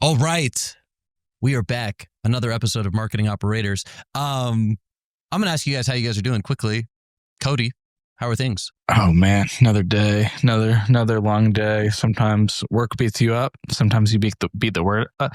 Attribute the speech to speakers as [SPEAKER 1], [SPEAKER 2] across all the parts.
[SPEAKER 1] All right. We are back. Another episode of Marketing Operators. I'm going to ask you guys how you guys are doing quickly. Cody, how are things?
[SPEAKER 2] Oh man, another day, another long day. Sometimes work beats you up. Sometimes you beat the word. We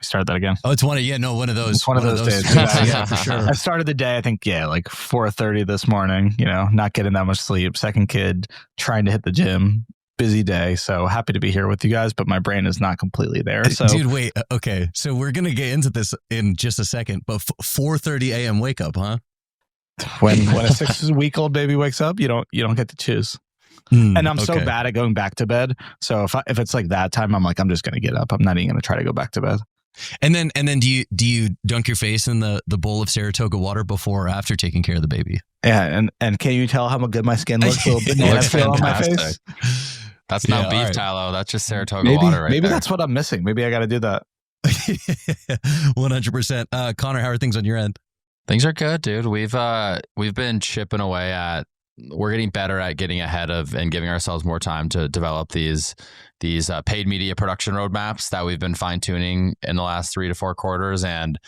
[SPEAKER 2] started that again.
[SPEAKER 1] Oh, it's one of those.
[SPEAKER 2] It's one of those days.
[SPEAKER 1] Yeah, for sure.
[SPEAKER 2] I started the day, I think, like 4:30 this morning. Not getting that much sleep. Second kid, trying to hit the gym. Busy day. So happy to be here with you guys, but my brain is not completely there. So,
[SPEAKER 1] dude, wait. Okay, so we're gonna get into this in just a second. But 4:30 a.m. wake up, huh?
[SPEAKER 2] When a 6-week-old baby wakes up, you don't get to choose. And I'm so bad at going back to bed. So if it's like that time, I'm like, I'm just gonna get up. I'm not even gonna try to go back to bed.
[SPEAKER 1] And then do you dunk your face in the bowl of Saratoga water before or after taking care of the baby?
[SPEAKER 2] Yeah, and can you tell how good my skin looks? A little banana feel on my face.
[SPEAKER 3] That's not beef tallow. That's just Saratoga
[SPEAKER 2] water
[SPEAKER 3] right there.
[SPEAKER 2] Maybe that's what I'm missing. Maybe I got to do that.
[SPEAKER 1] 100%. Connor, how are things on your end?
[SPEAKER 3] Things are good, dude. We've been chipping away at. We're getting better at getting ahead of and giving ourselves more time to develop these paid media production roadmaps that we've been fine tuning in the last 3 to 4 quarters, and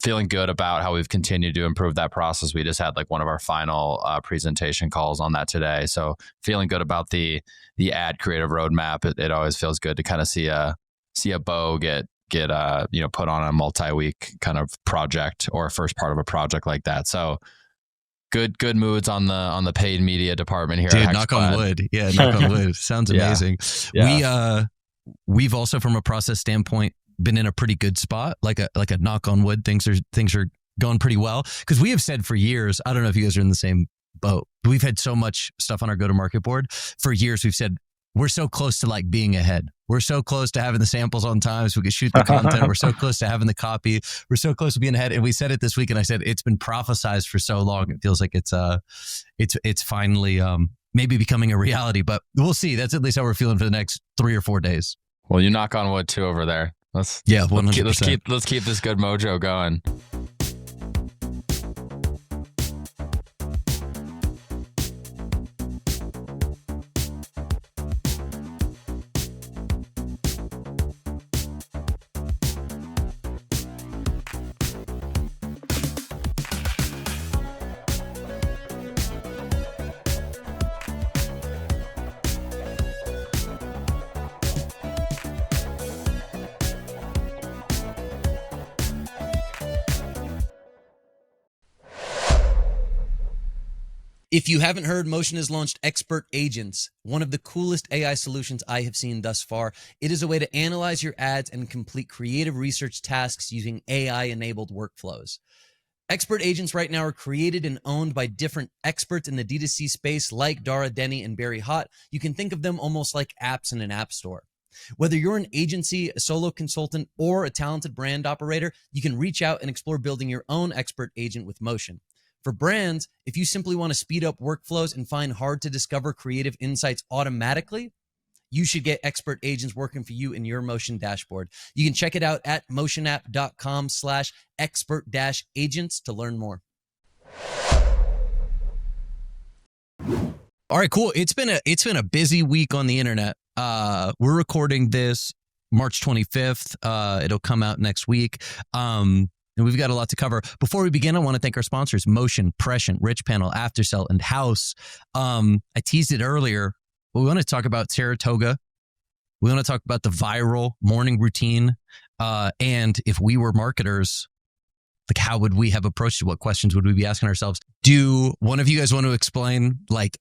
[SPEAKER 3] feeling good about how we've continued to improve that process. We just had like one of our final presentation calls on that today. So feeling good about the ad creative roadmap. It always feels good to kind of see a bow get put on a multi-week kind of project or first part of a project like that. So good moods on the paid media department here.
[SPEAKER 1] Dude, knock on wood. Yeah, knock on wood. Sounds amazing. Yeah. We've also, from a process standpoint, been in a pretty good spot, like a knock on wood. Things are going pretty well, because we have said for years, I don't know if you guys are in the same boat, but we've had so much stuff on our go-to-market board for years. We've said we're so close to like being ahead. We're so close to having the samples on time so we can shoot the content. We're so close to having the copy. We're so close to being ahead. And we said it this week, and I said it's been prophesized for so long. It feels like it's finally maybe becoming a reality, but we'll see. That's at least how we're feeling for the next 3 or 4 days.
[SPEAKER 3] Well, you knock on wood too over there.
[SPEAKER 1] 100%.
[SPEAKER 3] Let's keep this good mojo going.
[SPEAKER 1] If you haven't heard, Motion has launched Expert Agents, one of the coolest AI solutions I have seen thus far. It is a way to analyze your ads and complete creative research tasks using AI-enabled workflows. Expert Agents right now are created and owned by different experts in the D2C space like Dara Denny and Barry Hott. You can think of them almost like apps in an app store. Whether you're an agency, a solo consultant, or a talented brand operator, you can reach out and explore building your own Expert Agent with Motion. For brands, if you simply want to speed up workflows and find hard-to-discover creative insights automatically, you should get Expert Agents working for you in your Motion dashboard. You can check it out at motionapp.com/expert-agents to learn more. All right, cool. It's been a busy week on the internet. We're recording this March 25th. It'll come out next week. And we've got a lot to cover. Before we begin, I want to thank our sponsors, Motion, Prescient, Rich Panel, Aftercell, and House. I teased it earlier, but we want to talk about Saratoga. We want to talk about the viral morning routine. And if we were marketers, like, how would we have approached it? What questions would we be asking ourselves? Do one of you guys want to explain like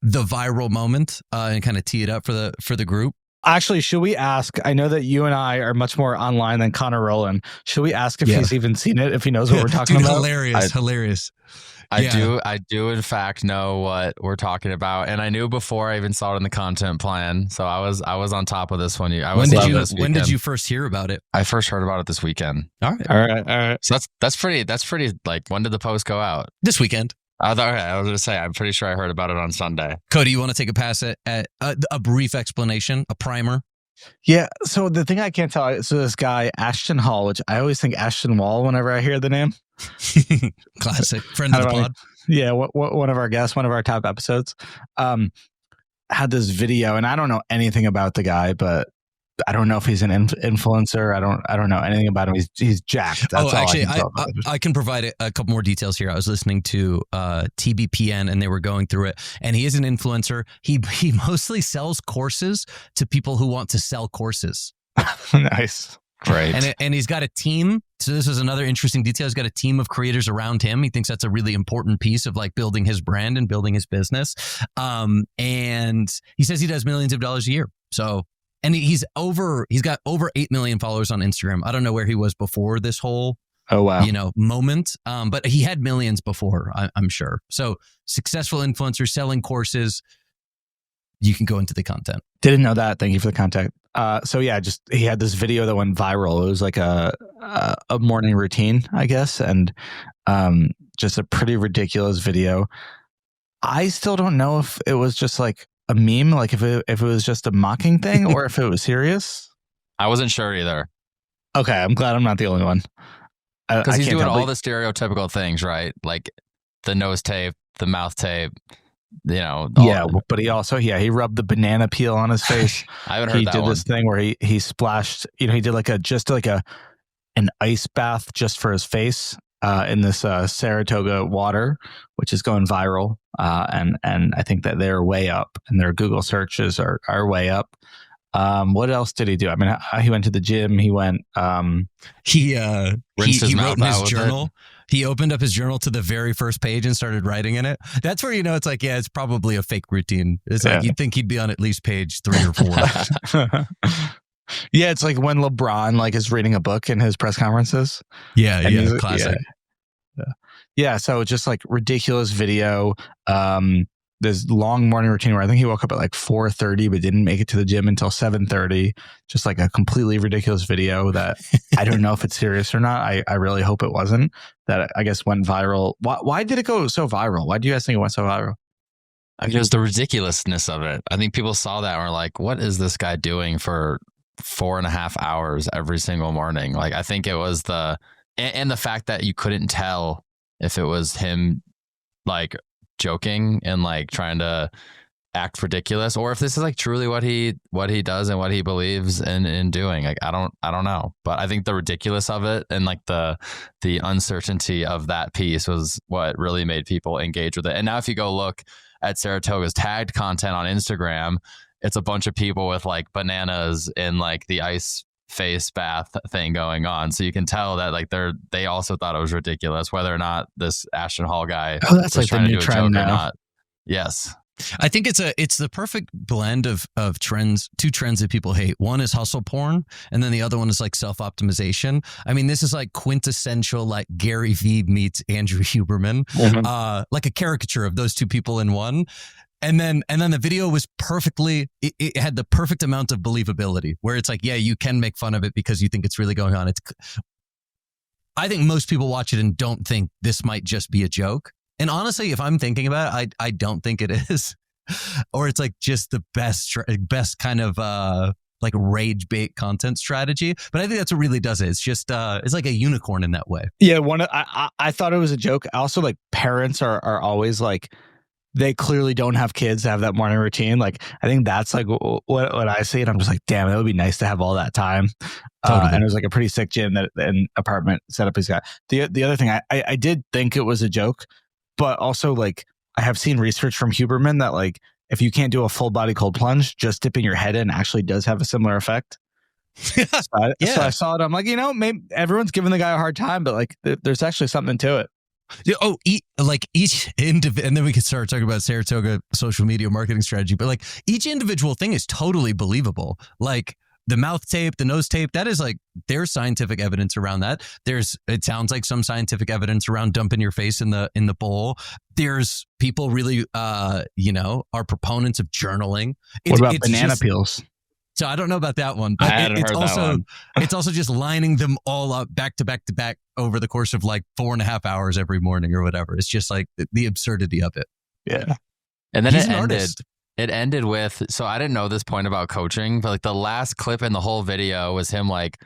[SPEAKER 1] the viral moment and kind of tee it up for the group?
[SPEAKER 2] Actually, should we ask? I know that you and I are much more online than Connor Rowland. Should we ask if he's even seen it? If he knows what we're talking about?
[SPEAKER 1] Hilarious.
[SPEAKER 3] I do in fact know what we're talking about, and I knew before I even saw it in the content plan. So I was on top of this one.
[SPEAKER 1] When did you first hear about it?
[SPEAKER 3] I first heard about it this weekend.
[SPEAKER 2] All right.
[SPEAKER 3] So that's pretty. Like, when did the post go out?
[SPEAKER 1] This weekend.
[SPEAKER 3] I was going to say, I'm pretty sure I heard about it on Sunday.
[SPEAKER 1] Cody, you want to take a pass at a brief explanation, a primer?
[SPEAKER 2] Yeah. So the thing I can't tell, so this guy, Ashton Hall, which I always think Ashton Wall whenever I hear the name.
[SPEAKER 1] Classic. Friend of the pod.
[SPEAKER 2] Yeah. One of our guests, one of our top episodes, had this video, and I don't know anything about the guy, but I don't know if he's an influencer. I don't know anything about him. He's jacked. That's
[SPEAKER 1] actually,
[SPEAKER 2] all
[SPEAKER 1] I can provide a couple more details here. I was listening to TBPN and they were going through it, and he is an influencer. He mostly sells courses to people who want to sell courses.
[SPEAKER 2] Nice.
[SPEAKER 3] Great.
[SPEAKER 1] And he's got a team. So this is another interesting detail. He's got a team of creators around him. He thinks that's a really important piece of like building his brand and building his business. And he says he does millions of dollars a year. So, and he's got over 8 million followers on Instagram. I don't know where he was before this whole, moment. But he had millions before, I'm sure. So successful influencer selling courses. You can go into the content.
[SPEAKER 2] Didn't know that. Thank you for the contact. So yeah, just he had this video that went viral. It was like a morning routine, I guess, and just a pretty ridiculous video. I still don't know if it was just like a meme, like if it was just a mocking thing, or if it was serious.
[SPEAKER 3] I wasn't sure either.
[SPEAKER 2] Okay, I'm glad I'm not the only one.
[SPEAKER 3] Because he's doing all the stereotypical things, right? Like the nose tape, the mouth tape. But he rubbed the banana peel on his face. I haven't heard that one.
[SPEAKER 2] He did this thing where he splashed, he did an ice bath just for his face in this Saratoga water, which is going viral. And I think that they're way up, and their Google searches are way up. What else did he do? I mean, he went to the gym. He went.
[SPEAKER 1] He
[SPEAKER 3] rinsed his
[SPEAKER 1] wrote
[SPEAKER 3] mouth
[SPEAKER 1] in his
[SPEAKER 3] out with
[SPEAKER 1] journal.
[SPEAKER 3] it.
[SPEAKER 1] He opened up his journal to the very first page and started writing in it. That's where it's like, yeah, it's probably a fake routine. It's like you'd think he'd be on at least page 3 or 4.
[SPEAKER 2] Yeah, it's like when LeBron is reading a book in his press conferences.
[SPEAKER 1] Yeah, classic.
[SPEAKER 2] Yeah, so just like ridiculous video. This long morning routine where I think he woke up at like 4:30 but didn't make it to the gym until 7:30. Just like a completely ridiculous video that I don't know if it's serious or not. I really hope it wasn't. That I guess went viral. Why did it go so viral? Why do you guys think it went so viral?
[SPEAKER 3] I mean, it was the ridiculousness of it. I think people saw that and were like, what is this guy doing for 4.5 hours every single morning? Like, I think it was the fact that you couldn't tell if it was him like joking and like trying to act ridiculous, or if this is like truly what he does and what he believes in doing. Like, I don't know, but I think the ridiculous of it and like the uncertainty of that piece was what really made people engage with it. And now if you go look at Saratoga's tagged content on Instagram, it's a bunch of people with like bananas in like the ice face bath thing going on. So you can tell that like they also thought it was ridiculous, whether or not this Ashton Hall guy
[SPEAKER 2] that's
[SPEAKER 3] was
[SPEAKER 2] like
[SPEAKER 3] trying
[SPEAKER 2] the
[SPEAKER 3] to
[SPEAKER 2] new
[SPEAKER 3] do a
[SPEAKER 2] trend
[SPEAKER 3] joke
[SPEAKER 2] now.
[SPEAKER 3] or not. Yes.
[SPEAKER 1] I think it's the perfect blend of trends, 2 trends that people hate. One is hustle porn, and then the other one is like self-optimization. I mean, this is like quintessential like Gary Vee meets Andrew Huberman, like a caricature of those 2 people in one. And then the video was it had the perfect amount of believability where it's like, yeah, you can make fun of it because you think it's really going on. I think most people watch it and don't think this might just be a joke. And honestly, if I'm thinking about it, I don't think it is. Or it's like just the best kind of like rage bait content strategy. But I think that's what really does it. It's just it's like a unicorn in that way.
[SPEAKER 2] Yeah, I thought it was a joke. Also, like parents are always like, they clearly don't have kids to have that morning routine. Like, I think that's like what I see, and I'm just like, damn, it would be nice to have all that time. Totally. And it was like a pretty sick gym an apartment setup he's got. The other thing, I did think it was a joke, but also like I have seen research from Huberman that like if you can't do a full body cold plunge, just dipping your head in actually does have a similar effect. So I saw it. I'm like, maybe everyone's giving the guy a hard time, but like there's actually something to it.
[SPEAKER 1] And then we can start talking about Saratoga social media marketing strategy, but like each individual thing is totally believable. Like the mouth tape, the nose tape, that is like, there's scientific evidence around that. It sounds like some scientific evidence around dumping your face in the bowl. There's people really, are proponents of journaling.
[SPEAKER 2] What about banana peels?
[SPEAKER 1] So I don't know about that one, but it's also just lining them all up back to back to back over the course of like 4.5 hours every morning or whatever. It's just like the absurdity of it.
[SPEAKER 2] Yeah.
[SPEAKER 3] And then it ended with, so I didn't know this point about coaching, but like the last clip in the whole video was him like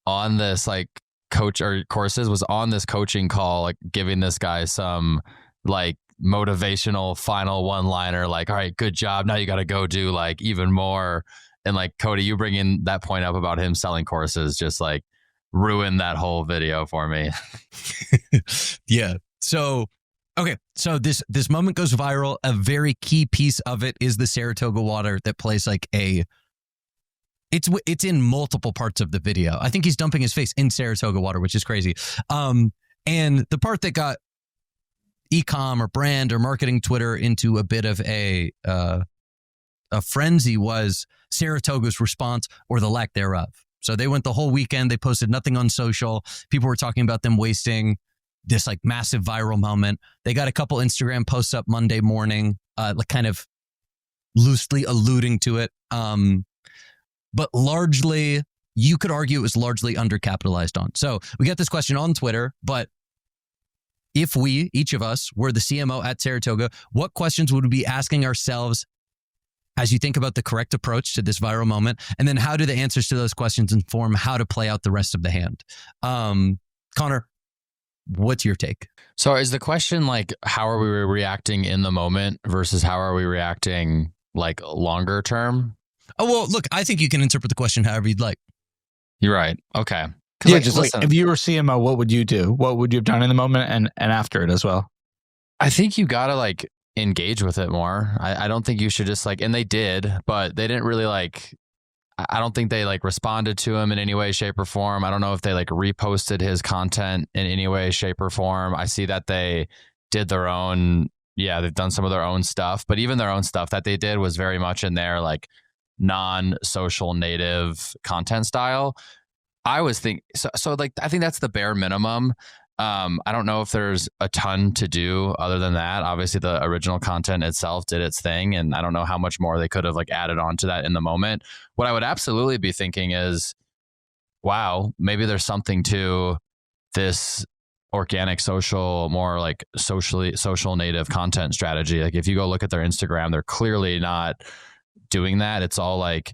[SPEAKER 3] on this like coach or courses was on this coaching call, like giving this guy some like motivational final one-liner, like, all right, good job. Now you got to go do like even more. like Cody, you bringing that point up about him selling courses just like ruined that whole video for me.
[SPEAKER 1] Yeah. So, okay. So this moment goes viral. A very key piece of it is the Saratoga water that plays like it's in multiple parts of the video. I think he's dumping his face in Saratoga water, which is crazy. And the part that got e-com or brand or marketing Twitter into a bit of a frenzy was Saratoga's response or the lack thereof. So they went the whole weekend. They posted nothing on social. People were talking about them wasting this like massive viral moment. They got a couple Instagram posts up Monday morning, like kind of loosely alluding to it. But largely, you could argue it was largely undercapitalized on. So we got this question on Twitter, but if we, each of us, were the CMO at Saratoga, what questions would we be asking ourselves as you think about the correct approach to this viral moment? And then how do the answers to those questions inform how to play out the rest of the hand? Connor, what's your take?
[SPEAKER 3] So is the question like, how are we reacting in the moment versus how are we reacting like longer term?
[SPEAKER 1] Oh, well, look, I think you can interpret the question however you'd like.
[SPEAKER 3] You're right. Okay.
[SPEAKER 2] Yeah,
[SPEAKER 3] like,
[SPEAKER 2] just
[SPEAKER 3] listen,
[SPEAKER 2] like if you were CMO, what would you do? What would you have done in the moment and after it as well?
[SPEAKER 3] I think you got to like engage with it more. I don't think you should just like, and they did, but they didn't really like, I don't think they like responded to him in any way, shape or form. I don't know if they like reposted his content in any way, shape or form. I see that they did their own, they've done some of their own stuff, but even their own stuff that they did was very much in their like non-social native content style. I was thinking, so like, I think that's the bare minimum. I don't know if there's a ton to do other than that. Obviously, the original content itself did its thing, and I don't know how much more they could have like added on to that in the moment. What I would absolutely be thinking is, wow, maybe there's something to this organic social, more like social native content strategy. Like if you go look at their Instagram, they're clearly not doing that. It's all like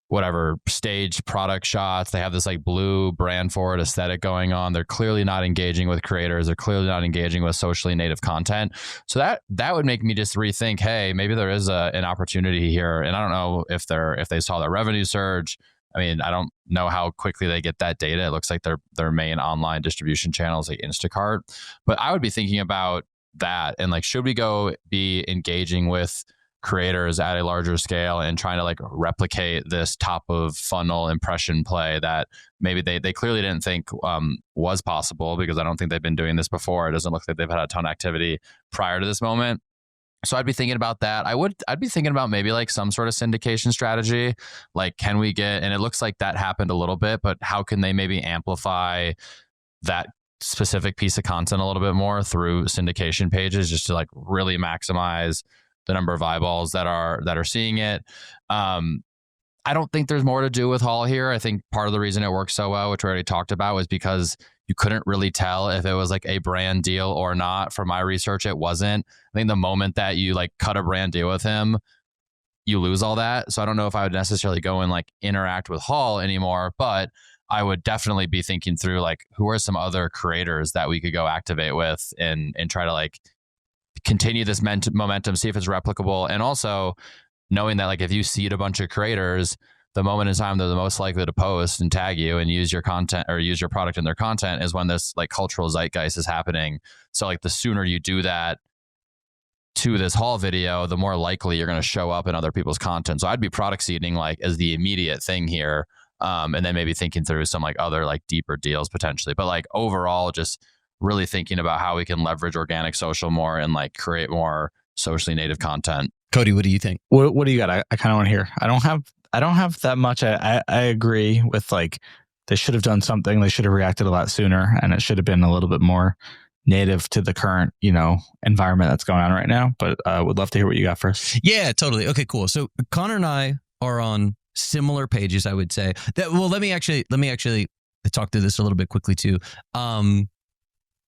[SPEAKER 3] whatever staged product shots. They have this like blue brand forward aesthetic going on. They're clearly not engaging with creators. They're clearly not engaging with socially native content. So that would make me just rethink, hey, maybe there is an opportunity here. And I don't know if they saw their revenue surge. I mean, I don't know how quickly they get that data. It looks like their main online distribution channel is like Instacart. But I would be thinking about that and like, should we go be engaging with creators at a larger scale and trying to like replicate this top of funnel impression play that maybe they clearly didn't think was possible, because I don't think they've been doing this before. It doesn't look like they've had a ton of activity prior to this moment. So I'd be thinking about that. I'd be thinking about maybe like some sort of syndication strategy. Like, can we get, and it looks like that happened a little bit, but how can they maybe amplify that specific piece of content a little bit more through syndication pages, just to like really maximize the number of eyeballs that are seeing it. I don't think there's more to do with Hall here. I think part of the reason it worked so well, which we already talked about, was because you couldn't really tell if it was like a brand deal or not. From my research, it wasn't. I think the moment that you like cut a brand deal with him, you lose all that. So I don't know if I would necessarily go and like interact with Hall anymore, but I would definitely be thinking through like, who are some other creators that we could go activate with and try to like continue this momentum, see if it's replicable. And also knowing that like if you seed a bunch of creators, the moment in time they're the most likely to post and tag you and use your content or use your product in their content is when this like cultural zeitgeist is happening. So like the sooner you do that to this Hall video, the more likely you're going to show up in other people's content. So I'd be product seeding like as the immediate thing here. And then maybe thinking through some like other like deeper deals potentially. But like overall, just really thinking about how we can leverage organic social more and like create more socially native content.
[SPEAKER 1] Cody, what do you think?
[SPEAKER 2] What do you got? I kind of want to hear. I don't have that much. I agree with like they should have done something. They should have reacted a lot sooner, and it should have been a little bit more native to the current, environment that's going on right now. But would love to hear what you got first.
[SPEAKER 1] Yeah, totally. Okay, cool. So Connor and I are on similar pages, I would say. Let me actually talk through this a little bit quickly too.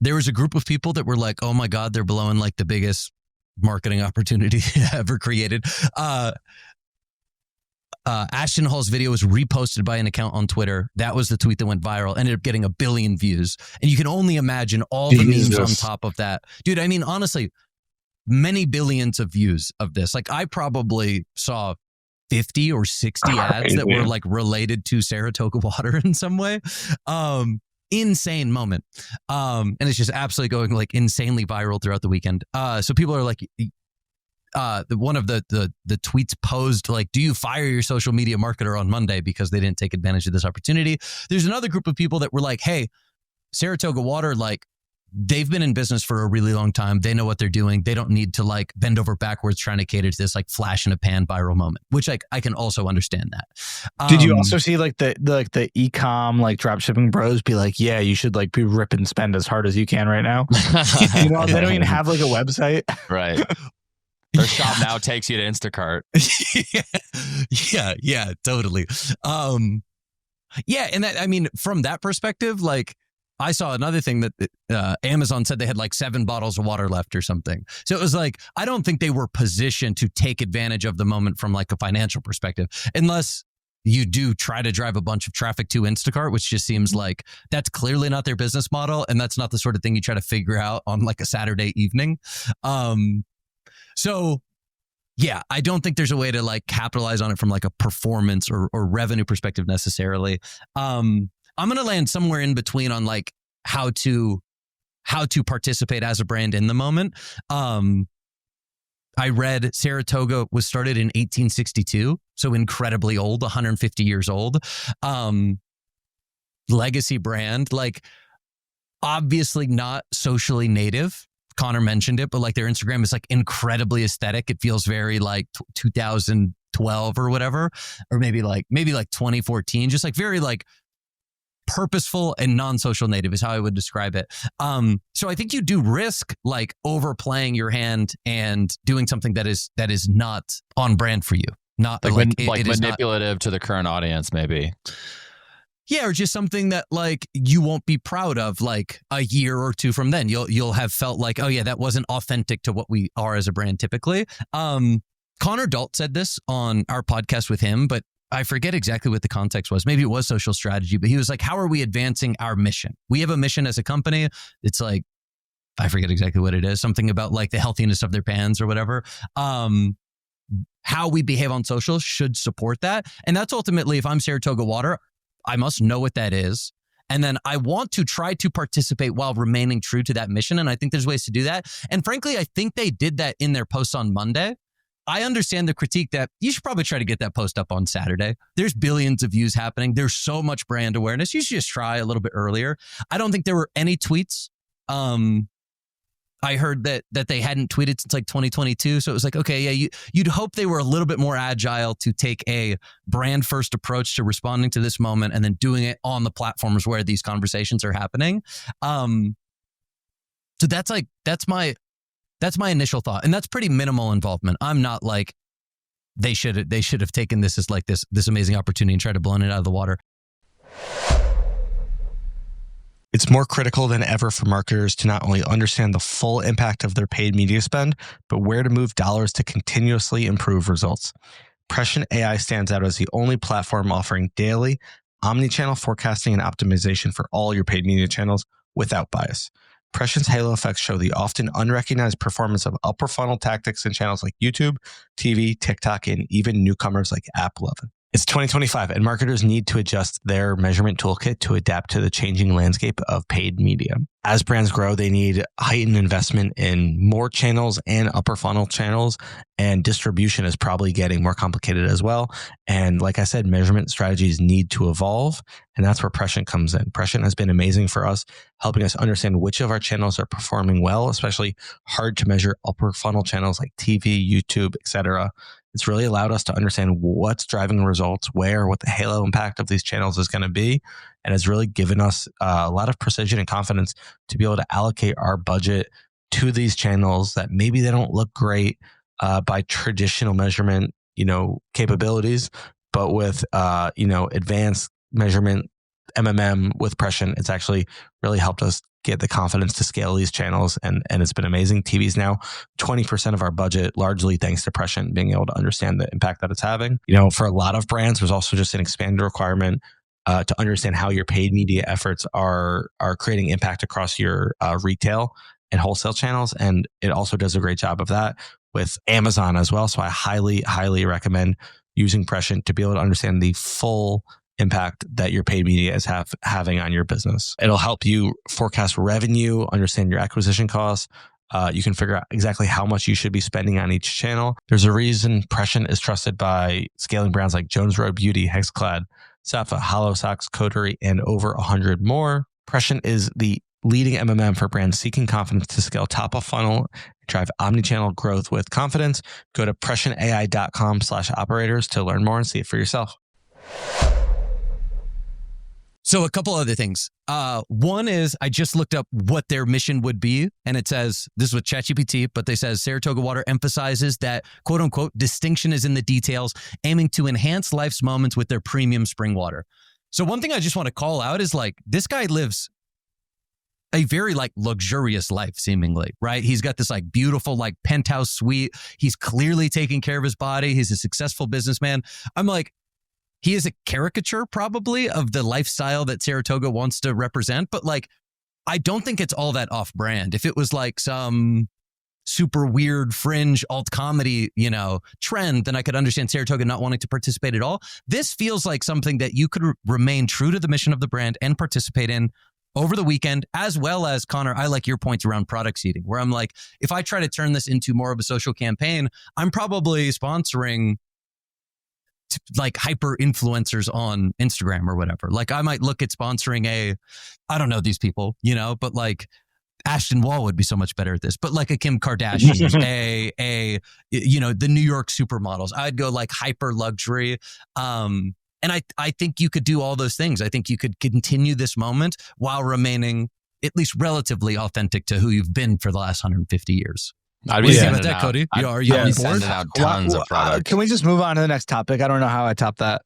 [SPEAKER 1] There was a group of people that were like, oh my God, they're blowing like the biggest marketing opportunity ever created. Ashton Hall's video was reposted by an account on Twitter. That was the tweet that went viral, ended up getting 1 billion views. And you can only imagine all the memes on top of that. Dude, I mean, honestly, many billions of views of this. Like I probably saw 50 or 60 ads that were like related to Saratoga water in some way. Insane moment. And it's just absolutely going like insanely viral throughout the weekend. So people are like, one of the tweets posed like, do you fire your social media marketer on Monday because they didn't take advantage of this opportunity? There's another group of people that were like, hey, Saratoga water, like, they've been in business for a really long time. They know what they're doing. They don't need to like bend over backwards trying to cater to this like flash in a pan viral moment, which I can also understand that.
[SPEAKER 2] Did you also see like the e-com like drop shipping bros be like, yeah, you should like be rip and spend as hard as you can right now? You know, they don't even have like a website.
[SPEAKER 3] Right. Their shop now takes you to Instacart.
[SPEAKER 1] Yeah, totally. Yeah. And that, I mean, from that perspective, like, I saw another thing that Amazon said they had like 7 bottles of water left or something. So it was like, I don't think they were positioned to take advantage of the moment from like a financial perspective, unless you do try to drive a bunch of traffic to Instacart, which just seems like that's clearly not their business model. And that's not the sort of thing you try to figure out on like a Saturday evening. So yeah, I don't think there's a way to like capitalize on it from like a performance or revenue perspective necessarily. I'm going to land somewhere in between on like how to participate as a brand in the moment. I read Saratoga was started in 1862, so incredibly old, 150 years old. Legacy brand, like obviously not socially native. Connor mentioned it, but like their Instagram is like incredibly aesthetic. It feels very like 2012 or whatever, or maybe like 2014, just like very like purposeful and non-social native is how I would describe it. So I think you do risk like overplaying your hand and doing something that is not on brand for you. Not
[SPEAKER 3] like
[SPEAKER 1] it
[SPEAKER 3] manipulative to the current audience, maybe.
[SPEAKER 1] Yeah, or just something that like you won't be proud of like a year or two from then. You'll have felt like, oh yeah, that wasn't authentic to what we are as a brand typically. Connor Dalt said this on our podcast with him, but I forget exactly what the context was. Maybe it was social strategy, but he was like, how are we advancing our mission? We have a mission as a company. It's like, I forget exactly what it is. Something about like the healthiness of their pans or whatever. How we behave on social should support that. And that's ultimately, if I'm Saratoga Water, I must know what that is. And then I want to try to participate while remaining true to that mission. And I think there's ways to do that. And frankly, I think they did that in their posts on Monday. I understand the critique that you should probably try to get that post up on Saturday. There's billions of views happening. There's so much brand awareness. You should just try a little bit earlier. I don't think there were any tweets. I heard that they hadn't tweeted since like 2022. So it was like, okay, yeah, you'd hope they were a little bit more agile to take a brand first approach to responding to this moment and then doing it on the platforms where these conversations are happening. So that's my initial thought. And that's pretty minimal involvement. I'm not like they should have taken this as like this amazing opportunity and tried to blow it out of the water.
[SPEAKER 2] It's more critical than ever for marketers to not only understand the full impact of their paid media spend, but where to move dollars to continuously improve results. Prescient AI stands out as the only platform offering daily, omni-channel forecasting and optimization for all your paid media channels without bias. Prescient's halo effects show the often unrecognized performance of upper funnel tactics in channels like YouTube, TV, TikTok, and even newcomers like AppLovin. It's 2025, and marketers need to adjust their measurement toolkit to adapt to the changing landscape of paid media. As brands grow, they need heightened investment in more channels and upper funnel channels, and distribution is probably getting more complicated as well. And like I said, measurement strategies need to evolve, and that's where Prescient comes in. Prescient has been amazing for us, helping us understand which of our channels are performing well, especially hard to measure upper funnel channels like TV, YouTube, etc. It's really allowed us to understand what's driving results, what the halo impact of these channels is going to be. And has really given us a lot of precision and confidence to be able to allocate our budget to these channels that maybe they don't look great by traditional measurement, capabilities, but with, advanced measurement, with Prescient, it's actually really helped us get the confidence to scale these channels. And it's been amazing. TV's now 20% of our budget, largely thanks to Prescient being able to understand the impact that it's having. For a lot of brands, there's also just an expanded requirement to understand how your paid media efforts are creating impact across your retail and wholesale channels. And it also does a great job of that with Amazon as well. So I highly, highly recommend using Prescient to be able to understand the full impact that your paid media is having on your business. It'll help you forecast revenue, understand your acquisition costs. You can figure out exactly how much you should be spending on each channel. There's a reason Prescient is trusted by scaling brands like Jones Road Beauty, Hexclad, Safa, Hollow Socks, Coterie, and over 100 more. Prescient is the leading MMM for brands seeking confidence to scale top of funnel and drive omnichannel growth with confidence. Go to prescientai.com/operators to learn more and see it for yourself.
[SPEAKER 1] So a couple other things. One is I just looked up what their mission would be, and it says, this is with ChatGPT, but they says Saratoga Water emphasizes that, quote unquote, distinction is in the details, aiming to enhance life's moments with their premium spring water. So one thing I just want to call out is like, this guy lives a very like luxurious life, seemingly, right? He's got this like beautiful like penthouse suite. He's clearly taking care of his body. He's a successful businessman. I'm like, he is a caricature probably of the lifestyle that Saratoga wants to represent, but like, I don't think it's all that off brand. If it was like some super weird fringe alt comedy, trend, then I could understand Saratoga not wanting to participate at all. This feels like something that you could remain true to the mission of the brand and participate in over the weekend, as well as, Connor, I like your points around product seeding, where I'm like, if I try to turn this into more of a social campaign, I'm probably sponsoring like hyper influencers on Instagram or whatever. Like I might look at sponsoring I don't know these people, but like Ashton Wall would be so much better at this, but like a Kim Kardashian, the New York supermodels, I'd go like hyper luxury. And I think you could do all those things. I think you could continue this moment while remaining at least relatively authentic to who you've been for the last 150 years.
[SPEAKER 3] I'd
[SPEAKER 1] What
[SPEAKER 3] be
[SPEAKER 1] do you think
[SPEAKER 3] sending
[SPEAKER 1] about that,
[SPEAKER 3] out,
[SPEAKER 1] Cody?
[SPEAKER 3] I'd
[SPEAKER 1] Are you
[SPEAKER 3] be
[SPEAKER 1] on board?
[SPEAKER 3] sending out tons of product.
[SPEAKER 2] Can we just move on to the next topic? I don't know how I top that.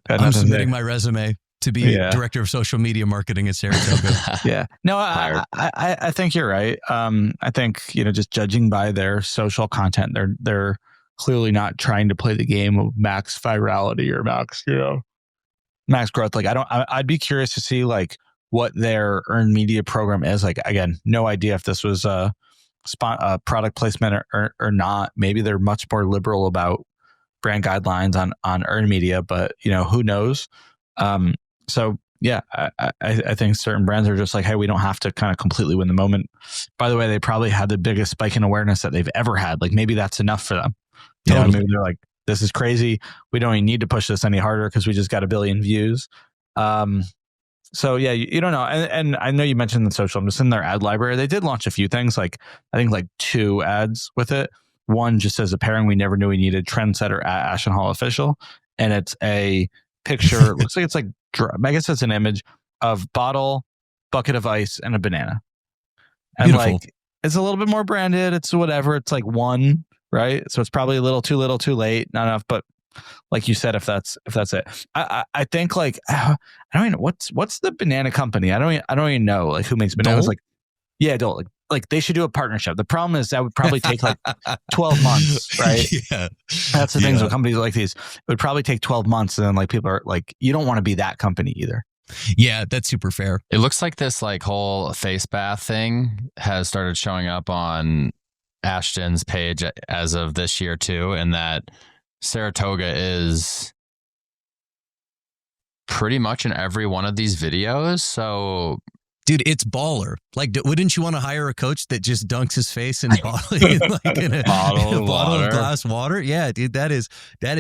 [SPEAKER 1] I'm submitting my resume to be director of social media marketing at Saratoga.
[SPEAKER 2] Yeah. No, I think you're right. I think, just judging by their social content, they're clearly not trying to play the game of max virality or max growth. Like I'd be curious to see like what their earned media program is. Like, again, no idea if this was a product placement or not. Maybe they're much more liberal about brand guidelines on earned media, but who knows? So yeah, I think certain brands are just like, hey, we don't have to kind of completely win the moment. By the way, they probably had the biggest spike in awareness that they've ever had. Like maybe that's enough for them. Maybe they're like, this is crazy. We don't even need to push this any harder because we just got 1 billion views. So yeah, you don't know. And I know you mentioned the social. I'm just in their ad library. They did launch a few things, like I think like 2 ads with it. One just says a pairing we never knew we needed, trendsetter at Ashton Hall official. And it's a picture. Looks like it's like, I guess it's an image of bottle, bucket of ice, and a banana. And
[SPEAKER 1] Beautiful.
[SPEAKER 2] like, it's a little bit more branded. It's whatever. It's like 1, right? So it's probably a little, too late, not enough, but like you said, if that's it, I think like I don't even know what's the banana company. I don't even know like who makes bananas.
[SPEAKER 1] Dole?
[SPEAKER 2] Like Dole. Like they should do a partnership. The problem is that would probably take like 12 months, right?
[SPEAKER 1] Yeah,
[SPEAKER 2] that's the things with companies like these. It would probably take 12 months, and then like people are like, you don't want to be that company either.
[SPEAKER 1] Yeah, that's super fair.
[SPEAKER 3] It looks like this like whole face bath thing has started showing up on Ashton's page as of this year too, and that Saratoga is pretty much in every one of these videos. So,
[SPEAKER 1] dude, it's baller. Like, wouldn't you want to hire a coach that just dunks his face in bottle, like in a bottle of glass water? Yeah, dude, that is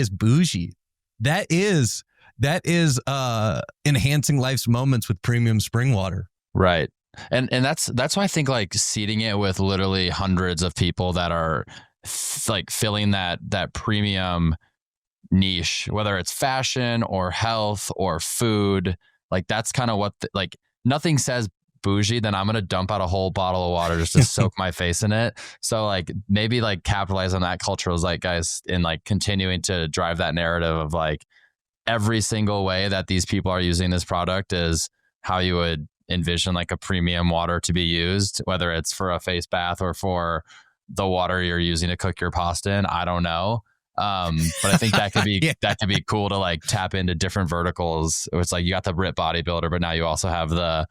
[SPEAKER 1] bougie. That is enhancing life's moments with premium spring water.
[SPEAKER 3] Right. And that's why I think like seeding it with literally hundreds of people that are like filling that premium niche, whether it's fashion or health or food, like that's kind of what like nothing says bougie than I'm gonna dump out a whole bottle of water just to soak my face in it. So like maybe like capitalize on that cultural zeitgeist in like continuing to drive that narrative of like every single way that these people are using this product is how you would envision like a premium water to be used, whether it's for a face bath or for the water you're using to cook your pasta in. I don't know. But I think that could be that could be cool to like tap into different verticals. It's like you got the Brit bodybuilder, but now you also have the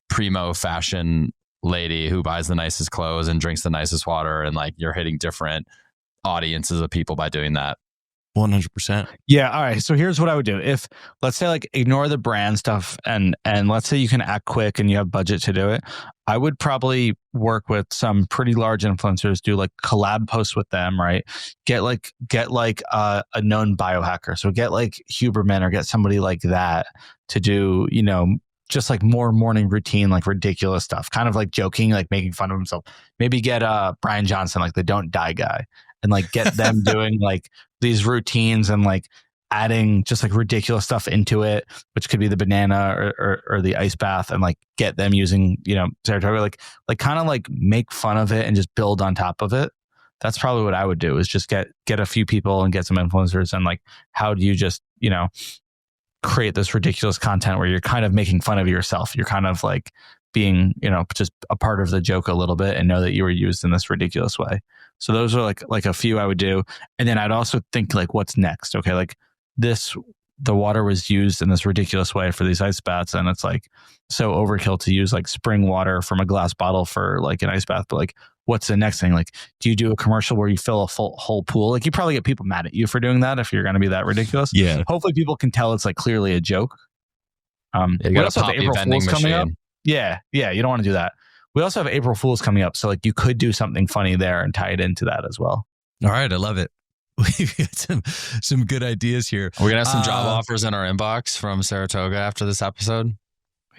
[SPEAKER 3] primo fashion lady who buys the nicest clothes and drinks the nicest water, and like you're hitting different audiences of people by doing that.
[SPEAKER 1] 100%.
[SPEAKER 2] Yeah. All right. So here's what I would do. If let's say like ignore the brand stuff and let's say you can act quick and you have budget to do it, I would probably work with some pretty large influencers, do like collab posts with them, right? Get like a known biohacker. So get like Huberman or get somebody like that to do, just like more morning routine, like ridiculous stuff, kind of like joking, like making fun of himself. Maybe get Brian Johnson, like the Don't Die guy, and like get them doing like these routines and like adding just like ridiculous stuff into it, which could be the banana or the ice bath, and like get them using, Saratoga, like kind of like make fun of it and just build on top of it. That's probably what I would do, is just get a few people and get some influencers, and like, how do you just, create this ridiculous content where you're kind of making fun of yourself. You're kind of like being, just a part of the joke a little bit and know that you were used in this ridiculous way. So those are like a few I would do. And then I'd also think like, what's next? Okay. Like the water was used in this ridiculous way for these ice baths. And it's like so overkill to use like spring water from a glass bottle for like an ice bath. But like, what's the next thing? Like, do you do a commercial where you fill a whole pool? Like, you probably get people mad at you for doing that if you're going to be that ridiculous.
[SPEAKER 1] Yeah.
[SPEAKER 2] Hopefully people can tell it's like clearly a joke.
[SPEAKER 3] You got a poppy vending
[SPEAKER 2] coming up.
[SPEAKER 3] machine.
[SPEAKER 2] Yeah. You don't want to do that. We also have April Fools coming up. So like you could do something funny there and tie it into that as well.
[SPEAKER 1] All right. I love it. We've got some good ideas here.
[SPEAKER 3] We're going to have some job offers in our inbox from Saratoga after this episode.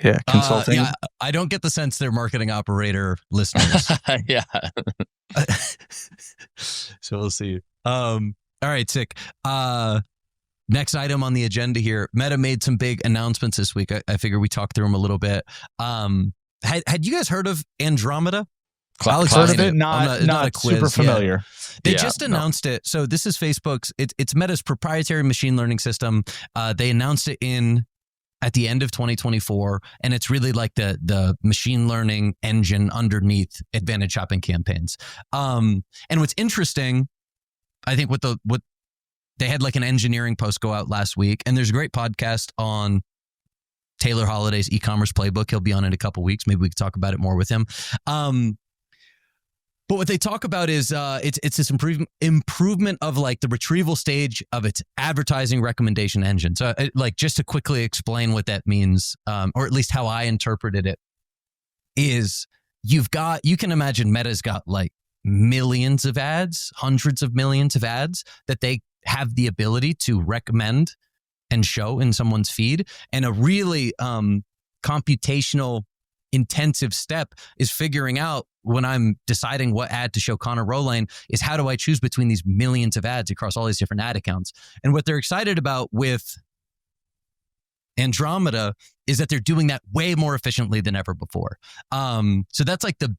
[SPEAKER 2] Yeah, consulting.
[SPEAKER 1] I don't get the sense they're marketing operator listeners.
[SPEAKER 3] Yeah.
[SPEAKER 1] So we'll see. All right, sick. Next item on the agenda here. Meta made some big announcements this week. I figure we talk through them a little bit. Had you guys heard of Andromeda?
[SPEAKER 2] Alex heard of it? Not a quiz. Super familiar.
[SPEAKER 1] Yeah. They just announced it. So this is Facebook's. It's Meta's proprietary machine learning system. They announced it at the end of 2024, and it's really like the machine learning engine underneath advantage shopping campaigns. And what's interesting, I think what they had like an engineering post go out last week, and there's a great podcast on Taylor Holiday's e-commerce playbook. He'll be on in a couple weeks. Maybe we could talk about it more with him. But what they talk about is it's this improvement of like the retrieval stage of its advertising recommendation engine. So like just to quickly explain what that means, or at least how I interpreted it, is you can imagine Meta's got like millions of ads, hundreds of millions of ads that they have the ability to recommend and show in someone's feed. And a really computational intensive step is figuring out, when I'm deciding what ad to show Connor Rowlane, is how do I choose between these millions of ads across all these different ad accounts? And what they're excited about with Andromeda is that they're doing that way more efficiently than ever before. So that's like the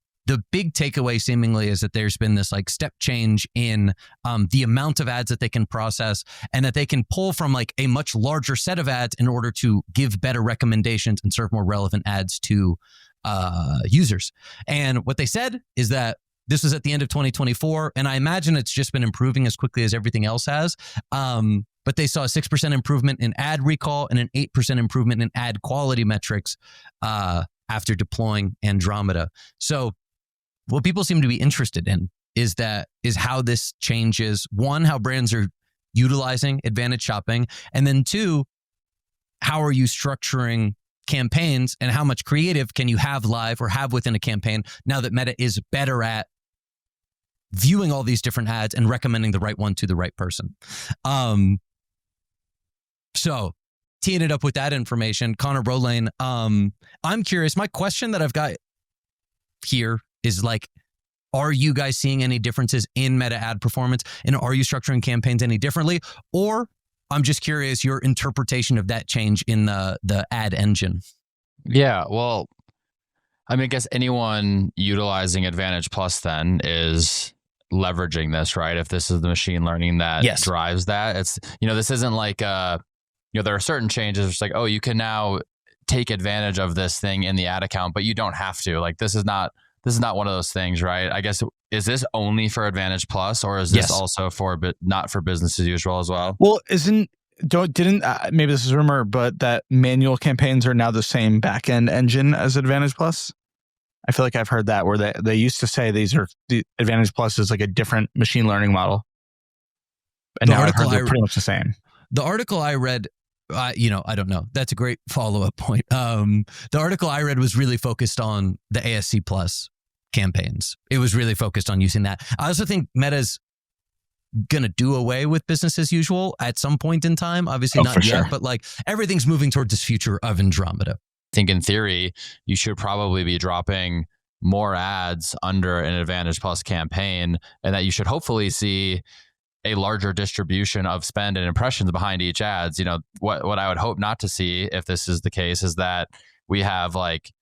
[SPEAKER 1] big takeaway seemingly, is that there's been this like step change in the amount of ads that they can process, and that they can pull from like a much larger set of ads in order to give better recommendations and serve more relevant ads to users. And what they said is that this was at the end of 2024, and I imagine it's just been improving as quickly as everything else has. But they saw a 6% improvement in ad recall and an 8% improvement in ad quality metrics after deploying Andromeda. So what people seem to be interested in is how this changes, one, how brands are utilizing advantage shopping, and then two, how are you structuring campaigns, and how much creative can you have live or have within a campaign now that Meta is better at viewing all these different ads and recommending the right one to the right person. So teeing it up with that information, Connor Rowlane, I'm curious. My question that I've got here is like, are you guys seeing any differences in Meta ad performance, and are you structuring campaigns any differently? Or I'm just curious your interpretation of that change in the ad engine.
[SPEAKER 3] Yeah, well, I mean, I guess anyone utilizing Advantage Plus then is leveraging this, right? If this is the machine learning that drives that, it's, this isn't like, there are certain changes. It's like, oh, you can now take advantage of this thing in the ad account, but you don't have to. Like, this is not one of those things, right? I guess, is this only for Advantage Plus, or is this also not for business as usual as well?
[SPEAKER 2] Well, maybe this is a rumor, but that manual campaigns are now the same backend engine as Advantage Plus? I feel like I've heard that, where they used to say the Advantage Plus is like a different machine learning model. And
[SPEAKER 1] The
[SPEAKER 2] now I've
[SPEAKER 1] article
[SPEAKER 2] heard they're pretty much the same.
[SPEAKER 1] The article I read, I don't know. That's a great follow-up point. The article I read was really focused on the ASC Plus campaigns. It was really focused on using that. I also think Meta's going to do away with business as usual at some point in time. Obviously not yet,
[SPEAKER 2] sure.
[SPEAKER 1] but like everything's moving towards this future of Andromeda.
[SPEAKER 3] I think in theory, you should probably be dropping more ads under an Advantage Plus campaign, and that you should hopefully see a larger distribution of spend and impressions behind each ads. You know, what I would hope not to see, if this is the case, is that we have like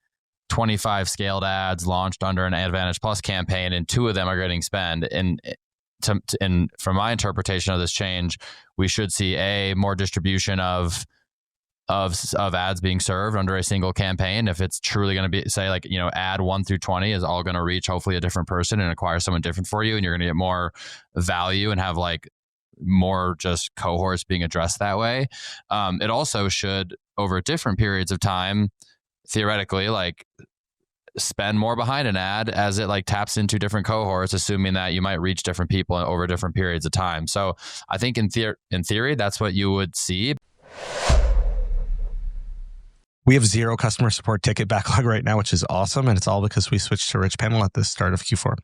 [SPEAKER 3] 25 scaled ads launched under an Advantage Plus campaign, and 2 of them are getting spend. And from my interpretation of this change, we should see more distribution of ads being served under a single campaign. If it's truly going to be, say, like, you know, ad 1 through 20 is all going to reach hopefully a different person and acquire someone different for you, and you're going to get more value and have like more just cohorts being addressed that way. It also should, over different periods of time, theoretically, like, spend more behind an ad as it like taps into different cohorts, assuming that you might reach different people over different periods of time. So I think in theory, that's what you would see.
[SPEAKER 2] We have 0 customer support ticket backlog right now, which is awesome. And it's all because we switched to Rich Panel at the start of Q4.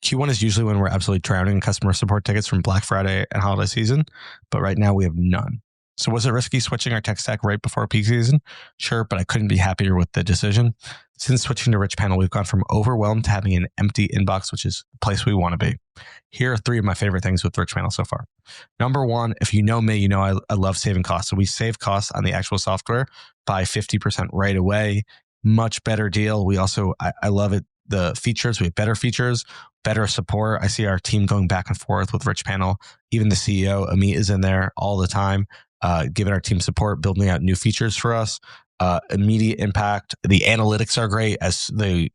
[SPEAKER 2] Q1 is usually when we're absolutely drowning in customer support tickets from Black Friday and holiday season. But right now we have none. So was it risky switching our tech stack right before peak season? Sure, but I couldn't be happier with the decision. Since switching to Rich Panel, we've gone from overwhelmed to having an empty inbox, which is the place we want to be. Here are 3 of my favorite things with Rich Panel so far. Number 1, if you know me, you know I love saving costs. So we save costs on the actual software by 50% right away. Much better deal. We also, I love it. The features, we have better features, better support. I see our team going back and forth with Rich Panel. Even the CEO, Amit, is in there all the time, giving our team support, building out new features for us. Immediate impact. The analytics are great, as the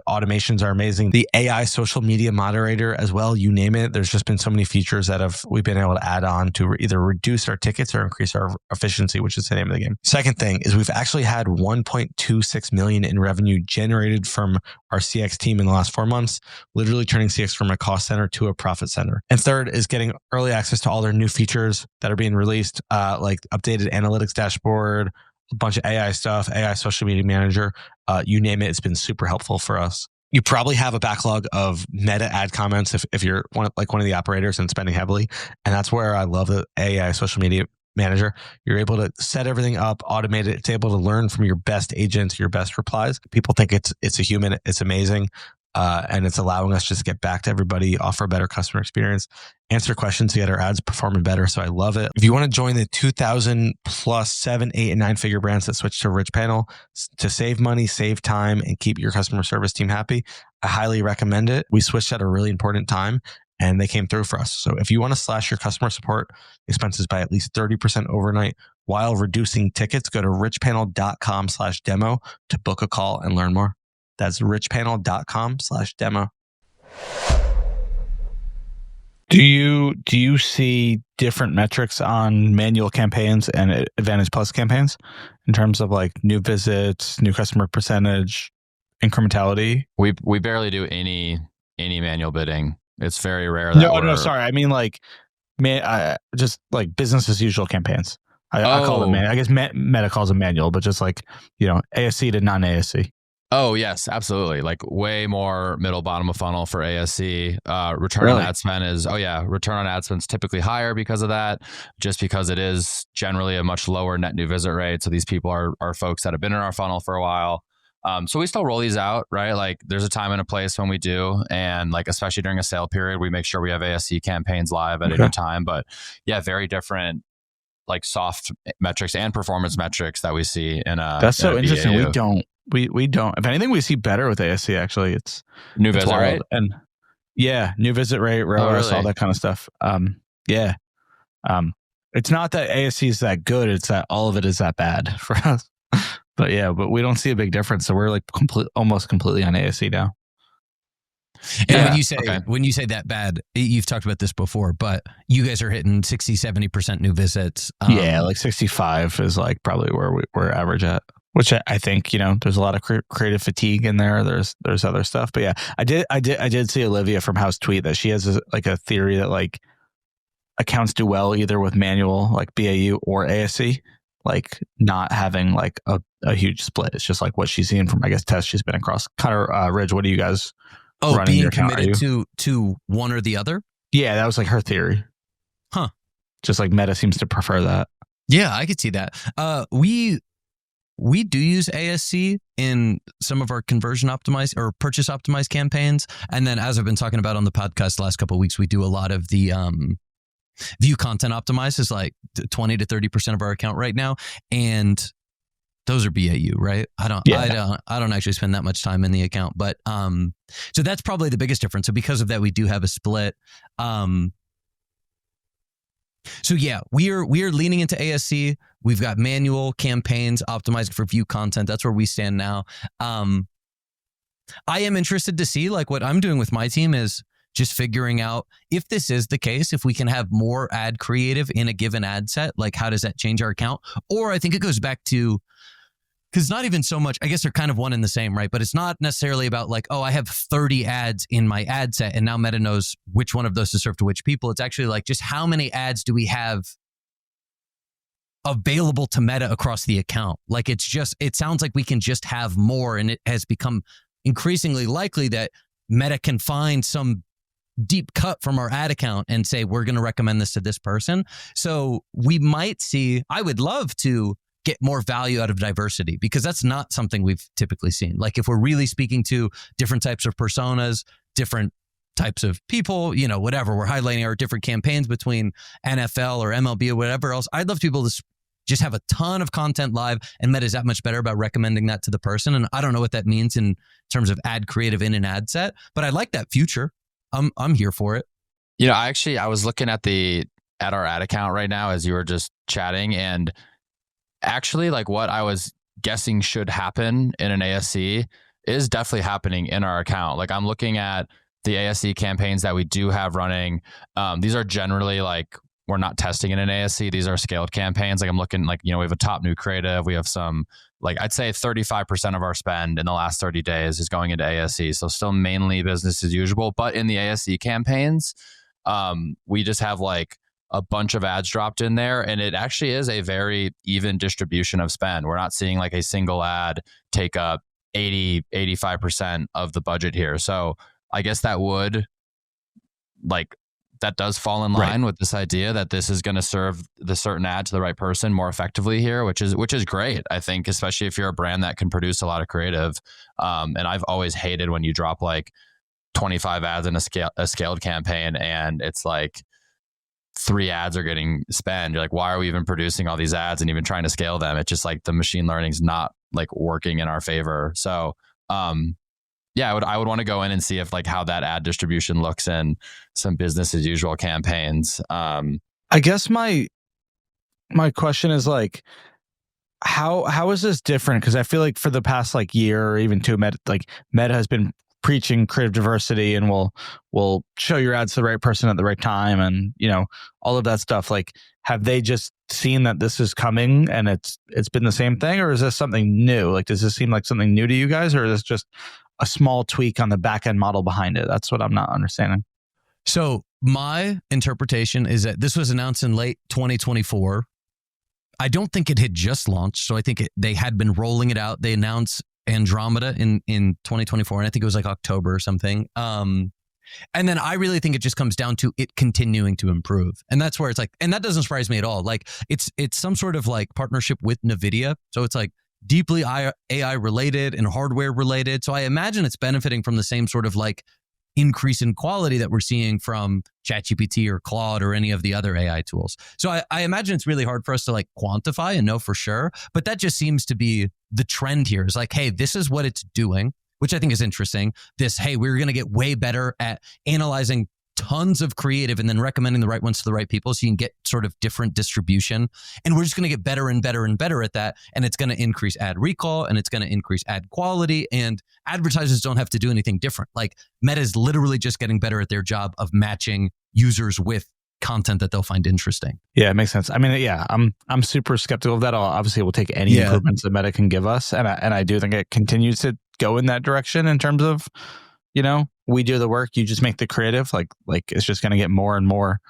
[SPEAKER 2] automations are amazing. The AI social media moderator as well, you name it. There's just been so many features that we've been able to add on to either reduce our tickets or increase our efficiency, which is the name of the game. Second thing is we've actually had 1.26 million in revenue generated from our CX team in the last 4 months, literally turning CX from a cost center to a profit center. And third is getting early access to all their new features that are being released, like updated analytics dashboard, a bunch of AI stuff, AI social media manager, you name it. It's been super helpful for us. You probably have a backlog of Meta ad comments if you're one of the operators and spending heavily. And that's where I love the AI social media manager. You're able to set everything up, automate it. It's able to learn from your best agents, your best replies. People think it's a human. It's amazing. And it's allowing us just to get back to everybody, offer a better customer experience, answer questions to get our ads performing better. So I love it. If you want to join the 2,000 plus 7, 8, and 9 figure brands that switch to Rich Panel to save money, save time, and keep your customer service team happy, I highly recommend it. We switched at a really important time and they came through for us. So if you want to slash your customer support expenses by at least 30% overnight while reducing tickets, go to richpanel.com/demo to book a call and learn more. That's richpanel.com/demo. Do you see different metrics on manual campaigns and Advantage Plus campaigns in terms of like new visits, new customer percentage, incrementality?
[SPEAKER 3] We barely do any manual bidding. It's very rare.
[SPEAKER 2] No, sorry. I mean like, just like business as usual campaigns. I call them, I guess Meta calls them manual, but just like, ASC to non-ASC.
[SPEAKER 3] Oh, yes, absolutely. Like way more middle bottom of funnel for ASC. Return on ad spend return on ad spend is typically higher because of that, just because it is generally a much lower net new visit rate. So these people are folks that have been in our funnel for a while. So we still roll these out, right? Like there's a time and a place when we do. And like, especially during a sale period, we make sure we have ASC campaigns live at any time. But yeah, very different like soft metrics and performance metrics that we see in a
[SPEAKER 2] That's so interesting.
[SPEAKER 3] BAU.
[SPEAKER 2] We don't. If anything, we see better with ASC. Actually, it's
[SPEAKER 3] new visit rate,
[SPEAKER 2] and new visit rate, ROAS, all that kind of stuff. It's not that ASC is that good; it's that all of it is that bad for us. but we don't see a big difference. So we're like almost completely on ASC now.
[SPEAKER 1] And when you say that bad, you've talked about this before, but you guys are hitting 60-70% new visits.
[SPEAKER 2] Like 65 is like probably where we're average at. Which I think, there's a lot of creative fatigue in there. There's other stuff, but yeah, I did see Olivia from House tweet that she has a theory that like accounts do well either with manual like BAU or ASC, like not having like a huge split. It's just like what she's seen from, I guess, tests she's been across. Connor, Ridge, what do you guys running your
[SPEAKER 1] being
[SPEAKER 2] account?
[SPEAKER 1] committed to one or the other?
[SPEAKER 2] Yeah, that was like her theory.
[SPEAKER 1] Huh.
[SPEAKER 2] Just like Meta seems to prefer that.
[SPEAKER 1] Yeah, I could see that. We do use ASC in some of our conversion optimized or purchase optimized campaigns. And then, as I've been talking about on the podcast the last couple of weeks, we do a lot of the view content optimized is like 20 to 30% of our account right now. And those are BAU, right? I don't actually spend that much time in the account, but so that's probably the biggest difference. So because of that, we do have a split. So yeah, we are leaning into ASC. We've got manual campaigns optimized for view content. That's where we stand now. I am interested to see, like, what I'm doing with my team is just figuring out if this is the case, if we can have more ad creative in a given ad set, like how does that change our account? Or I think it goes back to, because not even so much, I guess they're kind of one and the same, right? But it's not necessarily about like, oh, I have 30 ads in my ad set and now Meta knows which one of those to serve to which people. It's actually like, just how many ads do we have available to Meta across the account? Like, it sounds like we can just have more, and it has become increasingly likely that Meta can find some deep cut from our ad account and say, we're going to recommend this to this person. So we might see, I would love to get more value out of diversity, because that's not something we've typically seen. Like, if we're really speaking to different types of personas, different types of people, whatever, we're highlighting our different campaigns between NFL or MLB or whatever else, I'd love to be able to just have a ton of content live, and Meta is that much better about recommending that to the person. And I don't know what that means in terms of ad creative in an ad set, but I like that future. I'm here for it.
[SPEAKER 3] I was looking at our ad account right now as you were just chatting, and actually, like, what I was guessing should happen in an ASC is definitely happening in our account. Like, I'm looking at the ASC campaigns that we do have running. These are generally like, we're not testing in an ASC. These are scaled campaigns. Like, I'm looking like, we have a top new creative. We have some, like, I'd say 35% of our spend in the last 30 days is going into ASC. So still mainly business as usual. But in the ASC campaigns, we just have like a bunch of ads dropped in there. And it actually is a very even distribution of spend. We're not seeing like a single ad take up 80, 85% of the budget here. So I guess that does fall in line with this idea that this is going to serve the certain ad to the right person more effectively here, which is great, I think, especially if you're a brand that can produce a lot of creative. And I've always hated when you drop like 25 ads in a scaled campaign and it's like 3 ads are getting spent. You're like, why are we even producing all these ads and even trying to scale them? It's just like the machine learning's not like working in our favor. So, yeah, I would want to go in and see if like how that ad distribution looks in some business as usual campaigns.
[SPEAKER 2] I guess my question is like, how is this different? Because I feel like for the past like year or even 2, Meta has been preaching creative diversity and will show your ads to the right person at the right time, and all of that stuff. Like, have they just seen that this is coming and it's been the same thing, or is this something new? Like, does this seem like something new to you guys, or is this just a small tweak on the back end model behind it? That's what I'm not understanding.
[SPEAKER 1] So my interpretation is that this was announced in late 2024. I don't think it had just launched. So I think they had been rolling it out. They announced Andromeda in 2024, and I think it was like October or something. And then I really think it just comes down to it continuing to improve. And that's where it's like, and that doesn't surprise me at all. Like, it's some sort of like partnership with NVIDIA. So it's like deeply AI related and hardware related. So I imagine it's benefiting from the same sort of like increase in quality that we're seeing from ChatGPT or Claude or any of the other AI tools. So I imagine it's really hard for us to like quantify and know for sure, but that just seems to be the trend here. Is like, hey, this is what it's doing, which I think is interesting. Hey, we're going to get way better at analyzing tons of creative and then recommending the right ones to the right people, so you can get sort of different distribution. And we're just going to get better and better and better at that. And it's going to increase ad recall, and it's going to increase ad quality, and advertisers don't have to do anything different. Like, Meta is literally just getting better at their job of matching users with content that they'll find interesting.
[SPEAKER 2] Yeah, it makes sense. I mean, yeah, I'm super skeptical of that. Obviously, we'll take any improvements that Meta can give us. And I do think it continues to go in that direction in terms of, we do the work, you just make the creative. Like it's just going to get more and more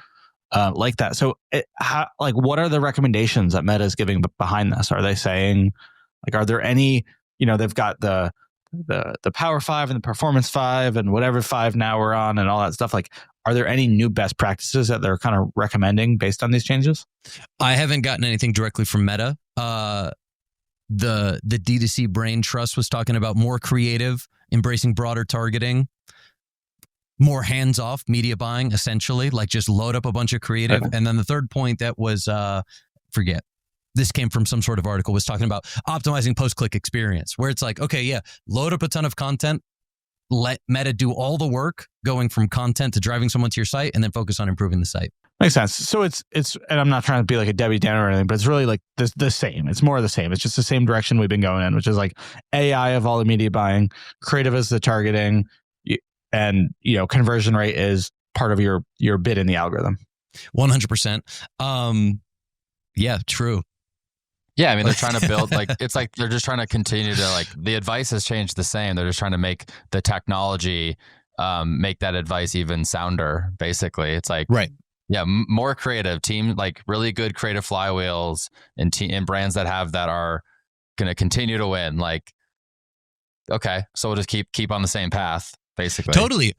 [SPEAKER 2] like that. So what are the recommendations that Meta is giving behind this? Are they saying, like, are there any, they've got the Power 5 and the Performance 5 and whatever 5 now we're on and all that stuff. Like, are there any new best practices that they're kind of recommending based on these changes?
[SPEAKER 1] I haven't gotten anything directly from Meta. The D2C Brain Trust was talking about more creative, embracing broader targeting, more hands-off media buying, essentially, like just load up a bunch of creative.
[SPEAKER 2] Okay.
[SPEAKER 1] And then the third point that was, forget, this came from some sort of article, was talking about optimizing post-click experience, where it's like, okay, yeah, load up a ton of content, let Meta do all the work going from content to driving someone to your site, and then focus on improving the site.
[SPEAKER 2] Makes sense. So it's, and I'm not trying to be like a Debbie Downer or anything, but it's really like the same. It's more of the same. It's just the same direction we've been going in, which is like AI of all the media buying, creative is the targeting, and conversion rate is part of your bid in the algorithm.
[SPEAKER 1] 100%. Yeah, true.
[SPEAKER 3] Yeah, I mean, they're trying to build, like, it's like they're just trying to continue to, like, the advice has changed the same. They're just trying to make the technology make that advice even sounder, basically. It's like,
[SPEAKER 1] right.
[SPEAKER 3] Yeah, more creative team, like really good creative flywheels and brands that are going to continue to win. Like, okay, so we'll just keep on the same path, basically.
[SPEAKER 1] Totally.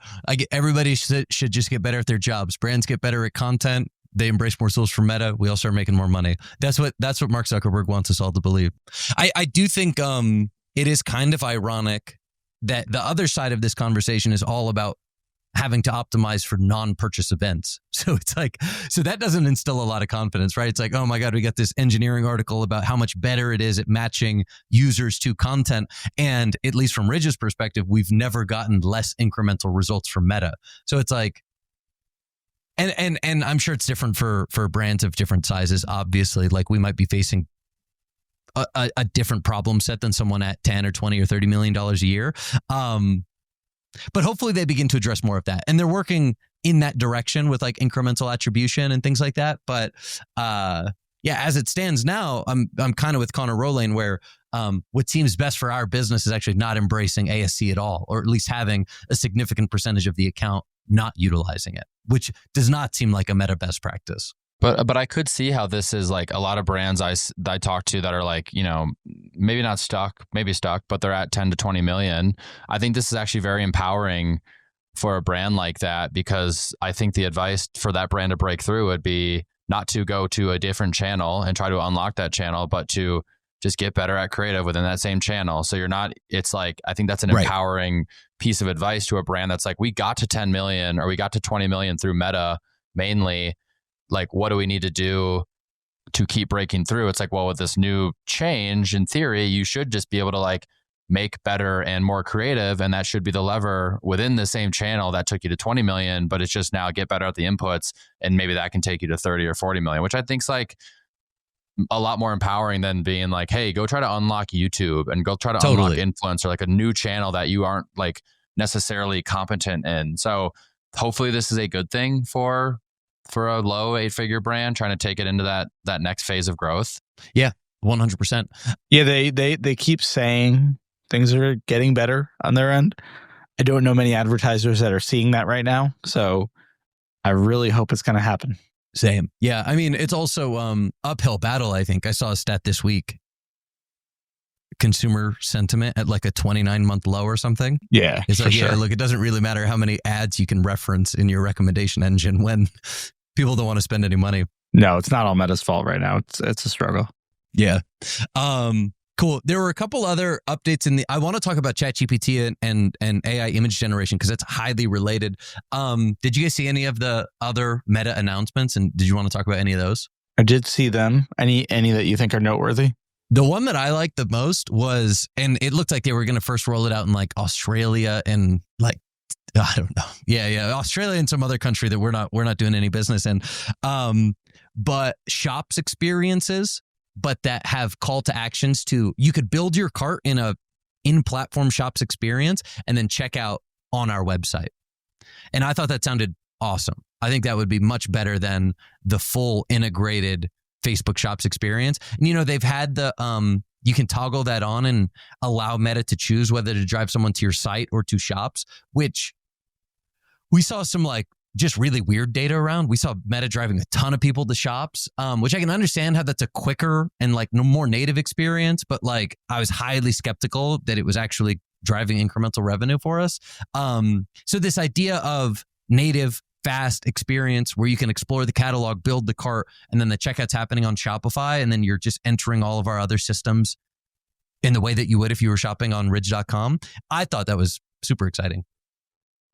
[SPEAKER 1] Everybody should just get better at their jobs. Brands get better at content. They embrace more tools from Meta. We all start making more money. That's what Mark Zuckerberg wants us all to believe. I do think it is kind of ironic that the other side of this conversation is all about having to optimize for non-purchase events. So it's like, so that doesn't instill a lot of confidence, right? It's like, oh my God, we got this engineering article about how much better it is at matching users to content. And at least from Ridge's perspective, we've never gotten less incremental results from Meta. So it's like, and I'm sure it's different for brands of different sizes. Obviously, like we might be facing a different problem set than someone at 10 or 20 or $30 million a year. But hopefully they begin to address more of that. And they're working in that direction with like incremental attribution and things like that. But as it stands now, I'm kind of with Connor Rolane, where what seems best for our business is actually not embracing ASC at all, or at least having a significant percentage of the account not utilizing it, which does not seem like a Meta best practice.
[SPEAKER 3] But I could see how this is like a lot of brands I talk to that are like, maybe not stuck, maybe stuck, but they're at 10 to 20 million. I think this is actually very empowering for a brand like that, because I think the advice for that brand to break through would be not to go to a different channel and try to unlock that channel, but to just get better at creative within that same channel. So it's like, I think that's an empowering piece of advice to a brand that's like, we got to 10 million or we got to 20 million through Meta mainly. Like, what do we need to do to keep breaking through? It's like, well, with this new change, in theory, you should just be able to like make better and more creative. And that should be the lever within the same channel that took you to 20 million, but it's just now get better at the inputs. And maybe that can take you to 30 or 40 million, which I think is like a lot more empowering than being like, hey, go try to unlock YouTube and go try to unlock influencer, like a new channel that you aren't like necessarily competent in. So hopefully this is a good thing for a low 8-figure brand trying to take it into that next phase of growth.
[SPEAKER 1] Yeah, 100%.
[SPEAKER 2] Yeah, they keep saying things are getting better on their end. I don't know many advertisers that are seeing that right now, so I really hope it's going to happen.
[SPEAKER 1] Same. Yeah, I mean, it's also uphill battle, I think. I saw a stat this week. Consumer sentiment at like a 29-month low or something.
[SPEAKER 2] Yeah,
[SPEAKER 1] it's like,
[SPEAKER 2] sure.
[SPEAKER 1] Look, it doesn't really matter how many ads you can reference in your recommendation engine when people don't want to spend any money.
[SPEAKER 2] No, it's not all Meta's fault right now. It's a struggle.
[SPEAKER 1] Yeah. Cool. There were a couple other updates I want to talk about ChatGPT and AI image generation because it's highly related. Did you guys see any of the other Meta announcements, and did you want to talk about any of those?
[SPEAKER 2] I did see them. Any that you think are noteworthy?
[SPEAKER 1] The one that I liked the most was, and it looked like they were going to first roll it out in like Australia and like, I don't know. Yeah. Australia and some other country that we're not doing any business in. But shops experiences, but that have call to actions you could build your cart in a in-platform shops experience and then check out on our website. And I thought that sounded awesome. I think that would be much better than the full integrated Facebook shops experience. And they've had the you can toggle that on and allow Meta to choose whether to drive someone to your site or to shops, which we saw some like just really weird data around. We saw Meta driving a ton of people to shops, which I can understand how that's a quicker and like more native experience, but like I was highly skeptical that it was actually driving incremental revenue for us. So this idea of native fast experience where you can explore the catalog, build the cart, and then the checkout's happening on Shopify, and then you're just entering all of our other systems in the way that you would if you were shopping on ridge.com. I thought that was super exciting.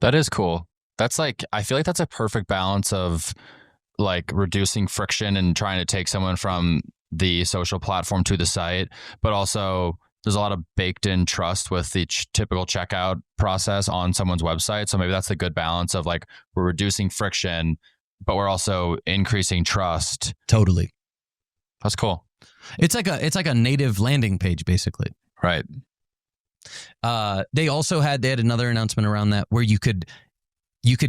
[SPEAKER 3] That is cool. That's like, I feel like that's a perfect balance of like reducing friction and trying to take someone from the social platform to the site, but also there's a lot of baked in trust with the typical checkout process on someone's website. So maybe that's the good balance of like, we're reducing friction, but we're also increasing trust.
[SPEAKER 1] Totally.
[SPEAKER 3] That's cool.
[SPEAKER 1] It's like a native landing page, basically.
[SPEAKER 3] Right.
[SPEAKER 1] They had another announcement around that where you could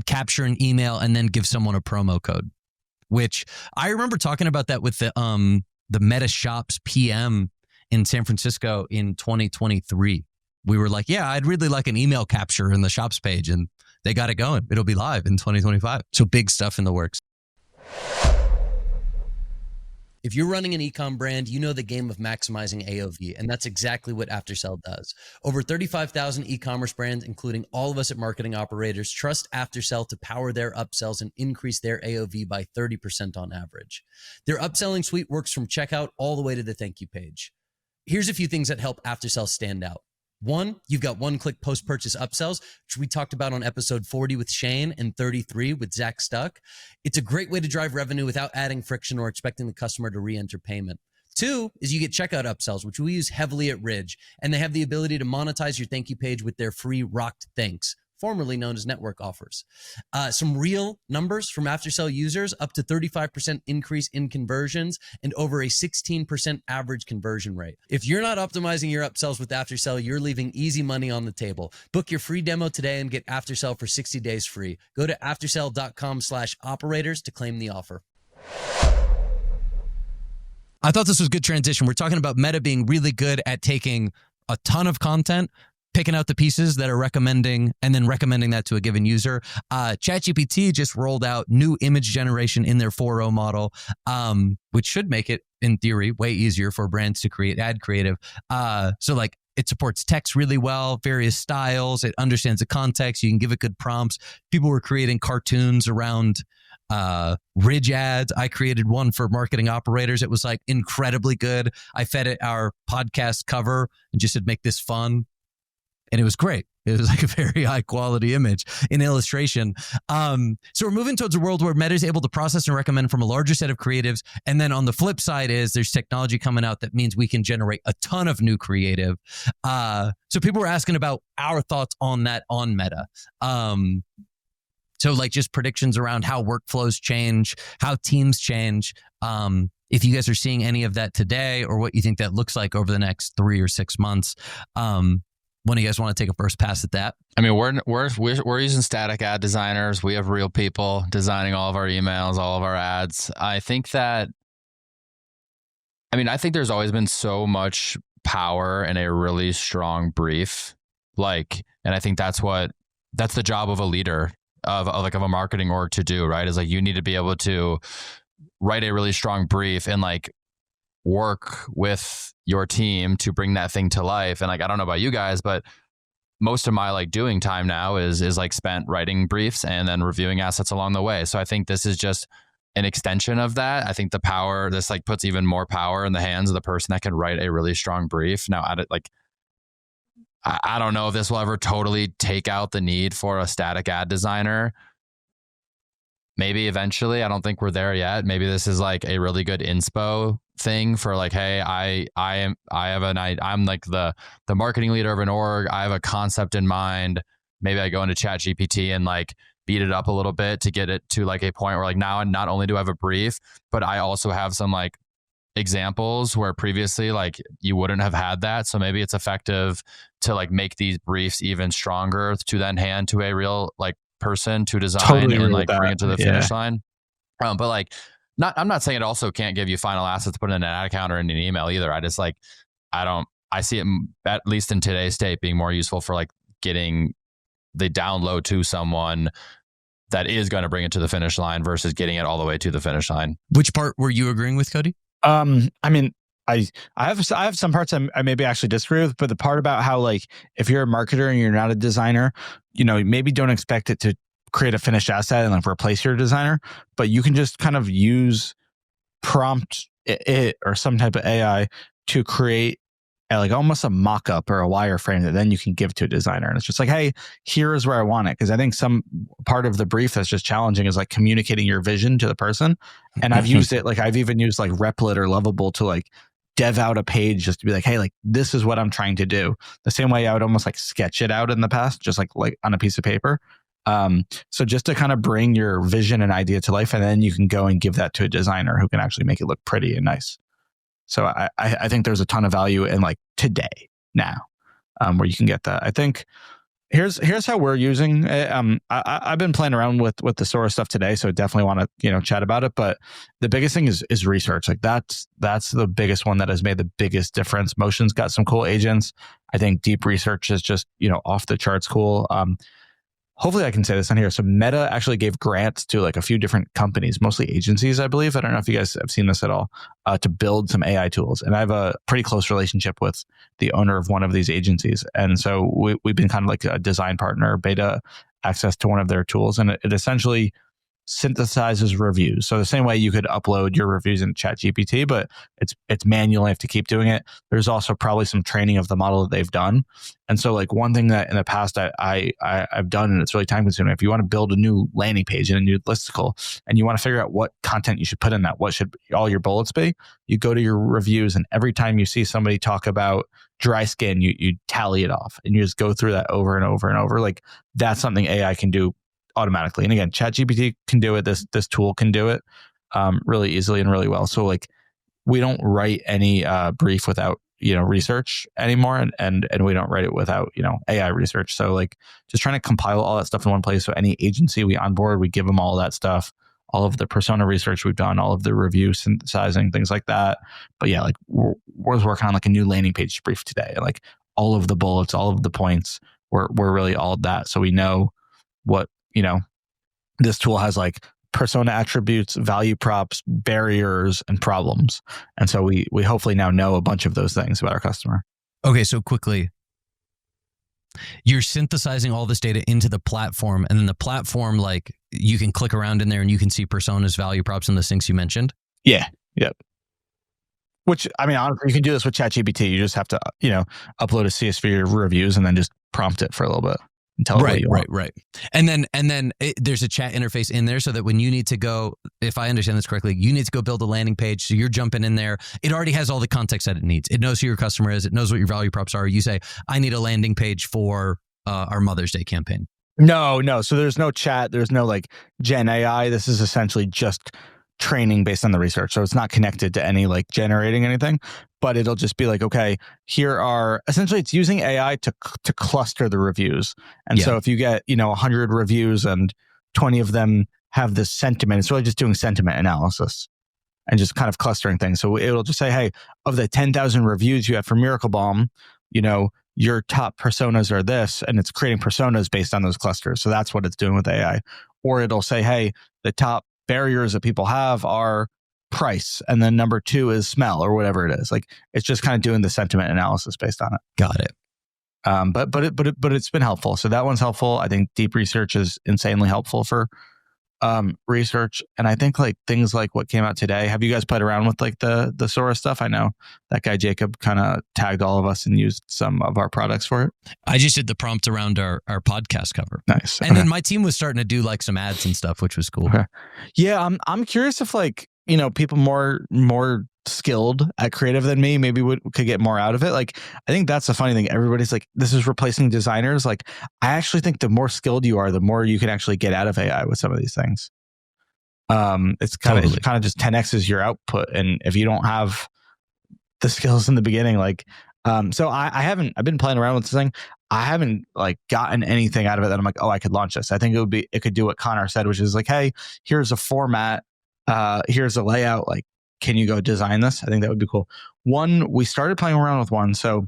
[SPEAKER 1] capture an email and then give someone a promo code, which I remember talking about that with the Meta Shops PM in San Francisco in 2023. We were like, yeah, I'd really like an email capture in the Shops page, and they got it going. It'll be live in 2025. So big stuff in the works. If you're running an e-com brand, you know the game of maximizing AOV, and that's exactly what Aftersell does. Over 35,000 e-commerce brands, including all of us at Marketing Operators, trust Aftersell to power their upsells and increase their AOV by 30% on average. Their upselling suite works from checkout all the way to the thank you page. Here's a few things that help Aftersell stand out. One, you've got one-click post-purchase upsells, which we talked about on episode 40 with Shane and 33 with Zach Stuck. It's a great way to drive revenue without adding friction or expecting the customer to re-enter payment. Two is you get checkout upsells, which we use heavily at Ridge, and they have the ability to monetize your thank you page with their free Rocked Thanks, formerly known as network offers. Some real numbers from Aftersell users, up to 35% increase in conversions and over a 16% average conversion rate. If you're not optimizing your upsells with Aftersell, you're leaving easy money on the table. Book your free demo today and get Aftersell for 60 days free. Go to aftersell.com/operators to claim the offer. I thought this was a good transition. We're talking about Meta being really good at taking a ton of content, picking out the pieces that are recommending, and then recommending that to a given user. ChatGPT just rolled out new image generation in their 4.0 model, which should make it, in theory, way easier for brands to create ad creative. So like it supports text really well, various styles. It understands the context. You can give it good prompts. People were creating cartoons around Ridge ads. I created one for Marketing Operators. It was like incredibly good. I fed it our podcast cover and just said, make this fun. And it was great. It was like a very high quality image in illustration. So we're moving towards a world where Meta is able to process and recommend from a larger set of creatives. And then on the flip side is there's technology coming out that means we can generate a ton of new creative. So people were asking about our thoughts on that on Meta. So like just predictions around how workflows change, how teams change. If you guys are seeing any of that today or what you think that looks like over the next 3 or 6 months. One of you guys want to take a first pass at that?
[SPEAKER 3] I mean, we're using static ad designers. We have real people designing all of our emails, all of our ads. I think there's always been so much power in a really strong brief. And I think that's the job of a leader of a marketing org to do, right? Is like, you need to be able to write a really strong brief and like work with your team to bring that thing to life. And like, I don't know about you guys, but most of my like doing time now is like spent writing briefs and then reviewing assets along the way. So I think this is just an extension of that. I think this like puts even more power in the hands of the person that can write a really strong brief. Now, I don't know if this will ever totally take out the need for a static ad designer. Maybe eventually. I don't think we're there yet. Maybe this is like a really good inspo thing for like, hey, I'm like the marketing leader of an org. I have a concept in mind. Maybe I go into ChatGPT and like beat it up a little bit to get it to like a point where like now not only do I have a brief, but I also have some like examples where previously like you wouldn't have had that. So maybe it's effective to like make these briefs even stronger to then hand to a real like person to design and like bring it to the finish line. But like, I'm not saying it also can't give you final assets to put in an ad account or in an email either. I see it, at least in today's state, being more useful for like getting the download to someone that is going to bring it to the finish line versus getting it all the way to the finish line.
[SPEAKER 1] Which part were you agreeing with, Cody?
[SPEAKER 2] I mean, I have some parts I maybe actually disagree with, but the part about how like if you're a marketer and you're not a designer, maybe don't expect it to create a finished asset and like replace your designer, but you can just kind of use prompt it or some type of AI to create like almost a mock-up or a wireframe that then you can give to a designer. And it's just like, hey, here's where I want it. Because I think some part of the brief that's just challenging is like communicating your vision to the person. And I've used it, like I've even used like Replit or Lovable to like dev out a page just to be like, hey, like this is what I'm trying to do. The same way I would almost like sketch it out in the past, just like on a piece of paper. So just to kind of bring your vision and idea to life, and then you can go and give that to a designer who can actually make it look pretty and nice. So I think there's a ton of value in like today now, where you can get that. I think here's how we're using it. I've been playing around with the Sora stuff today, so definitely want to chat about it. But the biggest thing is research. Like that's the biggest one that has made the biggest difference. Motion's got some cool agents. I think deep research is just off the charts cool. Hopefully I can say this on here. So Meta actually gave grants to like a few different companies, mostly agencies, I believe. I don't know if you guys have seen this at all, to build some AI tools. And I have a pretty close relationship with the owner of one of these agencies. And so we've been kind of like a design partner, beta access to one of their tools. And it essentially synthesizes reviews. So the same way you could upload your reviews in ChatGPT, but it's manual. You have to keep doing it. There's also probably some training of the model that they've done. And so like one thing that in the past I've done, and it's really time consuming, if you want to build a new landing page and a new listicle and you want to figure out what content you should put in that, what should all your bullets be, you go to your reviews, and every time you see somebody talk about dry skin, you tally it off and you just go through that over and over and over. Like that's something AI can do automatically. And again, ChatGPT can do it. This tool can do it really easily and really well. So like we don't write any brief without research anymore, and we don't write it without AI research. So like just trying to compile all that stuff in one place. So any agency we onboard, we give them all that stuff, all of the persona research we've done, all of the review synthesizing, things like that. But yeah, like we're working on like a new landing page brief today. Like all of the bullets, all of the points, we're really all of that. So we know what this tool has, like persona attributes, value props, barriers, and problems. And so we hopefully now know a bunch of those things about our customer.
[SPEAKER 1] Okay, so quickly, you're synthesizing all this data into the platform, and then the platform, like you can click around in there and you can see personas, value props, and the things you mentioned.
[SPEAKER 2] Yeah. Yep. Which, I mean, honestly, you can do this with ChatGPT. You just have to, upload a CSV reviews and then just prompt it for a little bit.
[SPEAKER 1] Right. And then there's a chat interface in there so that when you need to go, if I understand this correctly, you need to go build a landing page. So you're jumping in there. It already has all the context that it needs. It knows who your customer is. It knows what your value props are. You say, I need a landing page for our Mother's Day campaign.
[SPEAKER 2] No. So there's no chat. There's no like Gen AI. This is essentially just training based on the research. So it's not connected to any like generating anything, but it'll just be like, okay, here are essentially it's using AI to cluster the reviews. And so if you get, 100 reviews and 20 of them have this sentiment, it's really just doing sentiment analysis and just kind of clustering things. So it'll just say, hey, of the 10,000 reviews you have for Miracle Balm, your top personas are this, and it's creating personas based on those clusters. So that's what it's doing with AI. Or it'll say, hey, the top barriers that people have are price, and then number 2 is smell, or whatever it is. Like it's just kind of doing the sentiment analysis based on it.
[SPEAKER 1] Got it.
[SPEAKER 2] But it's been helpful. So that one's helpful. I think deep research is insanely helpful for research. And I think like things like what came out today. Have you guys played around with like the Sora stuff? I know that guy Jacob kind of tagged all of us and used some of our products for it.
[SPEAKER 1] I just did the prompt around our podcast cover.
[SPEAKER 2] Nice.
[SPEAKER 1] And then my team was starting to do like some ads and stuff, which was cool.
[SPEAKER 2] Okay. Yeah, I'm curious if like people more skilled at creative than me maybe could get more out of it. Like I think that's the funny thing. Everybody's like, this is replacing designers. Like I actually think the more skilled you are, the more you can actually get out of AI with some of these things. It's kind of just 10x's your output, and if you don't have the skills in the beginning, like so I've been playing around with this thing. I haven't like gotten anything out of it that I'm like, oh, I could launch this. I think it could do what Connor said, which is like, hey, here's a format, here's a layout, like can you go design this? I think that would be cool. We started playing around with one. So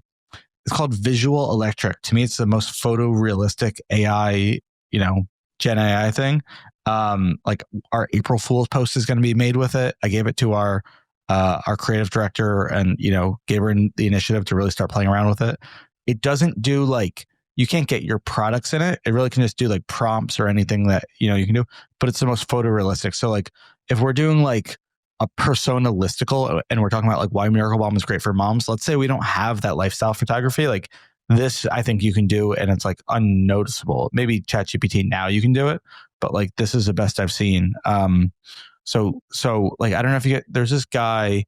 [SPEAKER 2] it's called Visual Electric. To me, it's the most photorealistic AI, Gen AI thing. Like our April Fool's post is going to be made with it. I gave it to our creative director, and gave her the initiative to really start playing around with it. It doesn't do like, you can't get your products in it. It really can just do like prompts or anything that you can do, but it's the most photorealistic. So like if we're doing like a persona listicle and we're talking about like why Miracle Bomb is great for moms, let's say we don't have that lifestyle photography, like this I think you can do, and it's like unnoticeable. Maybe ChatGPT now you can do it, but like this is the best I've seen. So like I don't know if you get, there's this guy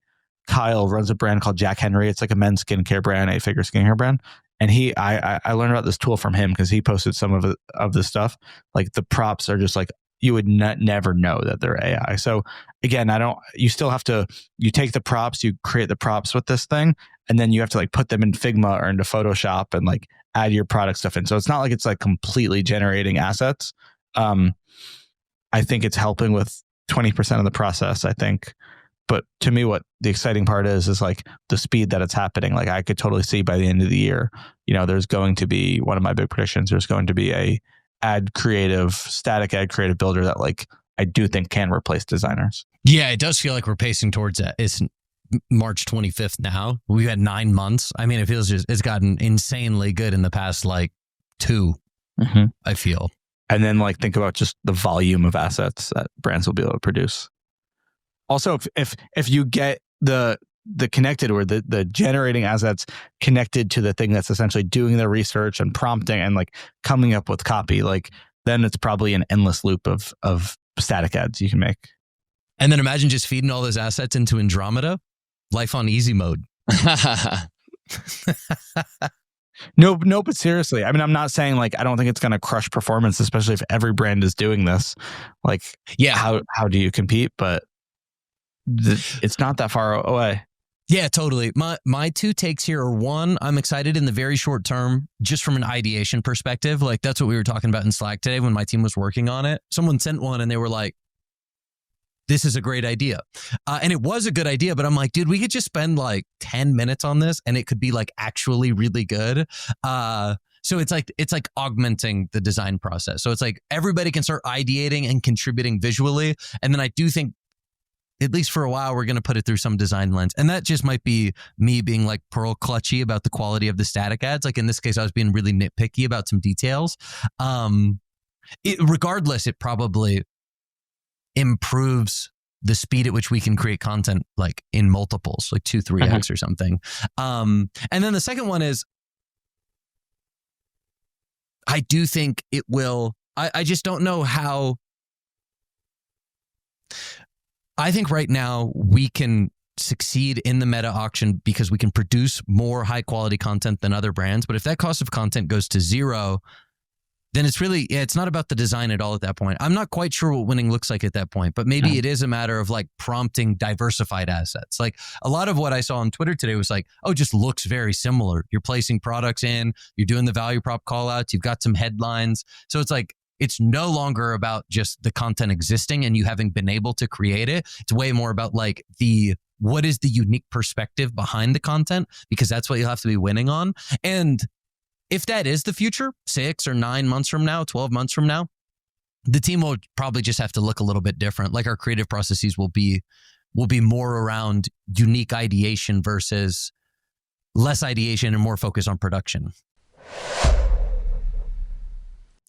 [SPEAKER 2] Kyle runs a brand called Jack Henry. It's like a men's skincare brand, 8-figure skincare brand. And I learned about this tool from him because he posted some of the stuff. Like the props are just like, you would never know that they're AI. So again, you still have to, you take the props, you create the props with this thing, and then you have to like put them in Figma or into Photoshop and like add your product stuff in. So it's not like it's like completely generating assets. I think it's helping with 20% of the process, I think. But to me, what the exciting part is like the speed that it's happening. Like I could totally see by the end of the year, there's going to be, one of my big predictions, there's going to be a static ad creative builder that like I do think can replace designers.
[SPEAKER 1] Yeah, it does feel like we're pacing towards that. It's March 25th now. We've had 9 months. I mean, it feels it's gotten insanely good in the past like 2, I feel.
[SPEAKER 2] And then like think about just the volume of assets that brands will be able to produce. Also, if you get the connected or the generating assets connected to the thing that's essentially doing the research and prompting and like coming up with copy, like then it's probably an endless loop of static ads you can make.
[SPEAKER 1] And then imagine just feeding all those assets into Andromeda, life on easy mode.
[SPEAKER 2] No, but seriously, I mean, I'm not saying like I don't think it's going to crush performance, especially if every brand is doing this. Like, yeah, how do you compete? But it's not that far away.
[SPEAKER 1] Yeah, totally. My 2 takes here are, 1, I'm excited in the very short term, just from an ideation perspective. Like that's what we were talking about in Slack today when my team was working on it. Someone sent one and they were like, this is a great idea. And it was a good idea, but I'm like, dude, we could just spend like 10 minutes on this and it could be like actually really good. So it's like augmenting the design process. So it's like everybody can start ideating and contributing visually. And then I do think, at least for a while, we're going to put it through some design lens. And that just might be me being like pearl clutchy about the quality of the static ads. Like in this case, I was being really nitpicky about some details. Regardless, it probably improves the speed at which we can create content like in multiples, like 2-3x or something. And then the second one is, I do think it will, I just don't know how. I think right now we can succeed in the meta auction because we can produce more high quality content than other brands. But if that cost of content goes to 0, then it's not about the design at all at that point. I'm not quite sure what winning looks like at that point, but maybe it is a matter of like prompting diversified assets. Like a lot of what I saw on Twitter today was like, oh, just looks very similar. You're placing products in, you're doing the value prop call outs, you've got some headlines. So it's like, it's no longer about just the content existing and you having been able to create it. It's way more about like what is the unique perspective behind the content, because that's what you'll have to be winning on. And if that is the future, 6 or 9 months from now, 12 months from now, the team will probably just have to look a little bit different. Like our creative processes will be more around unique ideation versus less ideation and more focus on production.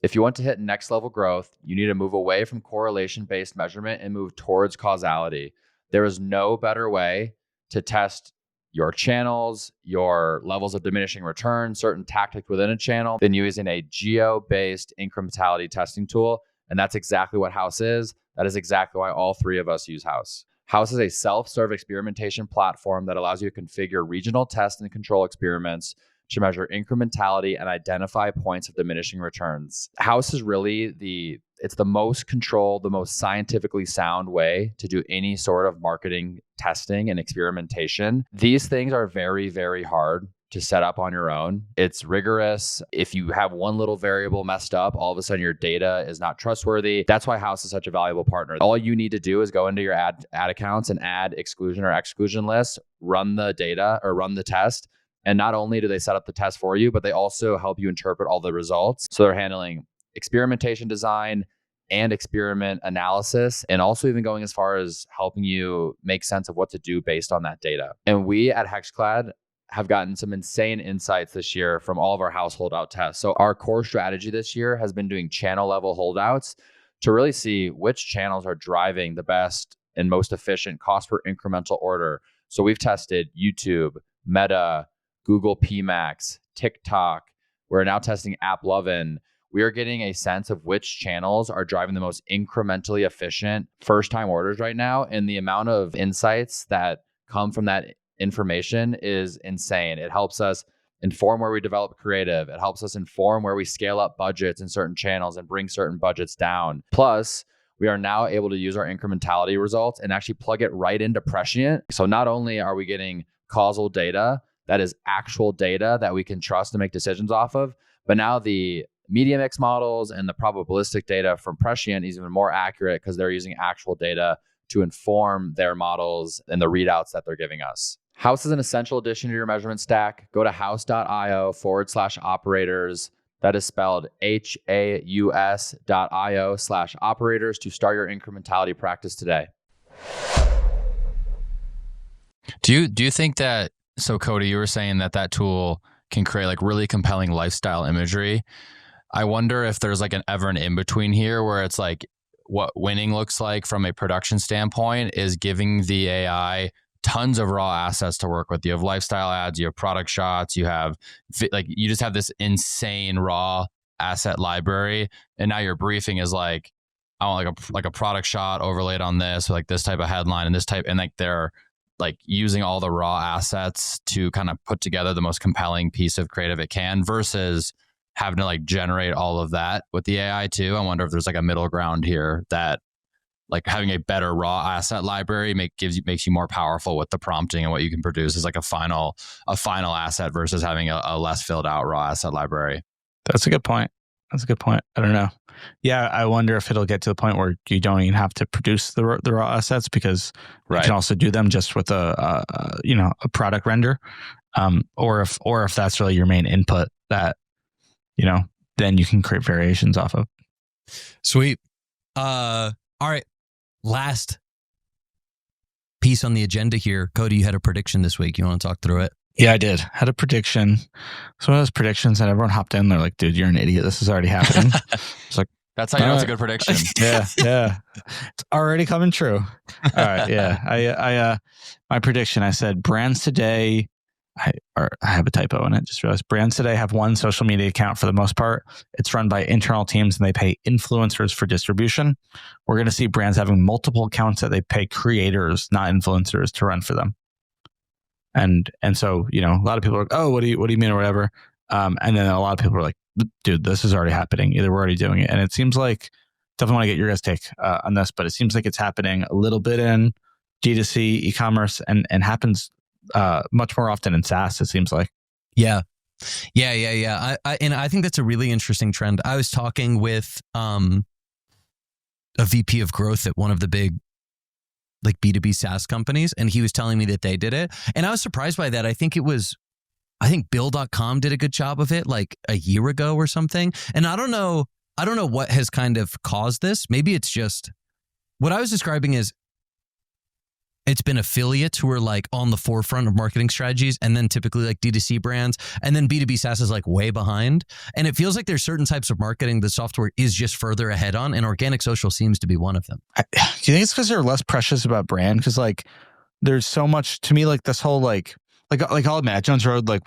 [SPEAKER 4] If you want to hit next level growth, you need to move away from correlation-based measurement and move towards causality. There is no better way to test your channels, your levels of diminishing return, certain tactics within a channel than using a geo-based incrementality testing tool. And that's exactly what House is. That is exactly why all 3 of us use House. House is a self-serve experimentation platform that allows you to configure regional test and control experiments to measure incrementality and identify points of diminishing returns. House is really it's the most controlled, the most scientifically sound way to do any sort of marketing testing and experimentation. These things are very, very hard to set up on your own. It's rigorous. If you have one little variable messed up, all of a sudden your data is not trustworthy. That's why House is such a valuable partner. All you need to do is go into your ad accounts and add exclusion or exclusion lists, run the data or run the test. And not only do they set up the test for you, but they also help you interpret all the results. So they're handling experimentation design, and experiment analysis, and also even going as far as helping you make sense of what to do based on that data. And we at HexClad have gotten some insane insights this year from all of our household out tests. So our core strategy this year has been doing channel level holdouts to really see which channels are driving the best and most efficient cost per incremental order. So we've tested YouTube, Meta, Google PMax, TikTok. We're now testing AppLovin. We are getting a sense of which channels are driving the most incrementally efficient first-time orders right now. And the amount of insights that come from that information is insane. It helps us inform where we develop creative. It helps us inform where we scale up budgets in certain channels and bring certain budgets down. Plus, we are now able to use our incrementality results and actually plug it right into Prescient. So not only are we getting causal data that is actual data that we can trust to make decisions off of, but now the media mix models and the probabilistic data from Prescient is even more accurate because they're using actual data to inform their models and the readouts that they're giving us. House is an essential addition to your measurement stack. Go to house.io/operators. That is spelled HAUS.io/operators to start your incrementality practice today.
[SPEAKER 3] Do you think that, so Cody, you were saying that tool can create like really compelling lifestyle imagery. I wonder if there's like ever an in-between here where it's like what winning looks like from a production standpoint is giving the AI tons of raw assets to work with. You have lifestyle ads, you have product shots, you just have this insane raw asset library. And now your briefing is like, I want like a product shot overlaid on this, or like this type of headline and this type, and like they're like using all the raw assets to kind of put together the most compelling piece of creative it can versus having to like generate all of that with the AI too. I wonder if there's like a middle ground here that like having a better raw asset library makes you more powerful with the prompting, and what you can produce is like a final asset versus having a less filled out raw asset library.
[SPEAKER 2] That's a good point. I don't know. Yeah, I wonder if it'll get to the point where you don't even have to produce the raw assets because you can also do them just with a product render, or if that's really your main input that then you can create variations off of.
[SPEAKER 1] Sweet. All right. Last piece on the agenda here. Cody, you had a prediction this week. You want to talk through it?
[SPEAKER 2] Yeah, I did. Had a prediction. It's one of those predictions that everyone hopped in. They're like, dude, you're an idiot. This is already happening. It's like,
[SPEAKER 3] that's how you know it's a good prediction.
[SPEAKER 2] Yeah. It's already coming true. All right. Yeah. My prediction, I said brands today, I have a typo in it. Just realized brands today have one social media account for the most part. It's run by internal teams and they pay influencers for distribution. We're going to see brands having multiple accounts that they pay creators, not influencers, to run for them. And so, a lot of people are like, oh, what do you mean or whatever. And then a lot of people are like, dude, this is already happening. Either we're already doing it. And it seems like, definitely want to get your guys' take on this, but it seems like it's happening a little bit in D2C, e-commerce, and happens much more often in SaaS, it seems like.
[SPEAKER 1] Yeah. And I think that's a really interesting trend. I was talking with a VP of growth at one of the big like B2B SaaS companies, and he was telling me that they did it. And I was surprised by that. I think Bill.com did a good job of it like a year ago or something. And I don't know what has kind of caused this. Maybe it's just what I was describing is it's been affiliates who are like on the forefront of marketing strategies, and then typically like D2C brands, and then B2B SaaS is like way behind. And it feels like there's certain types of marketing the software is just further ahead on, and organic social seems to be one of them.
[SPEAKER 2] Do you think it's because they're less precious about brand? Because like there's so much to me, like this whole like I'll admit, at Jones Road, like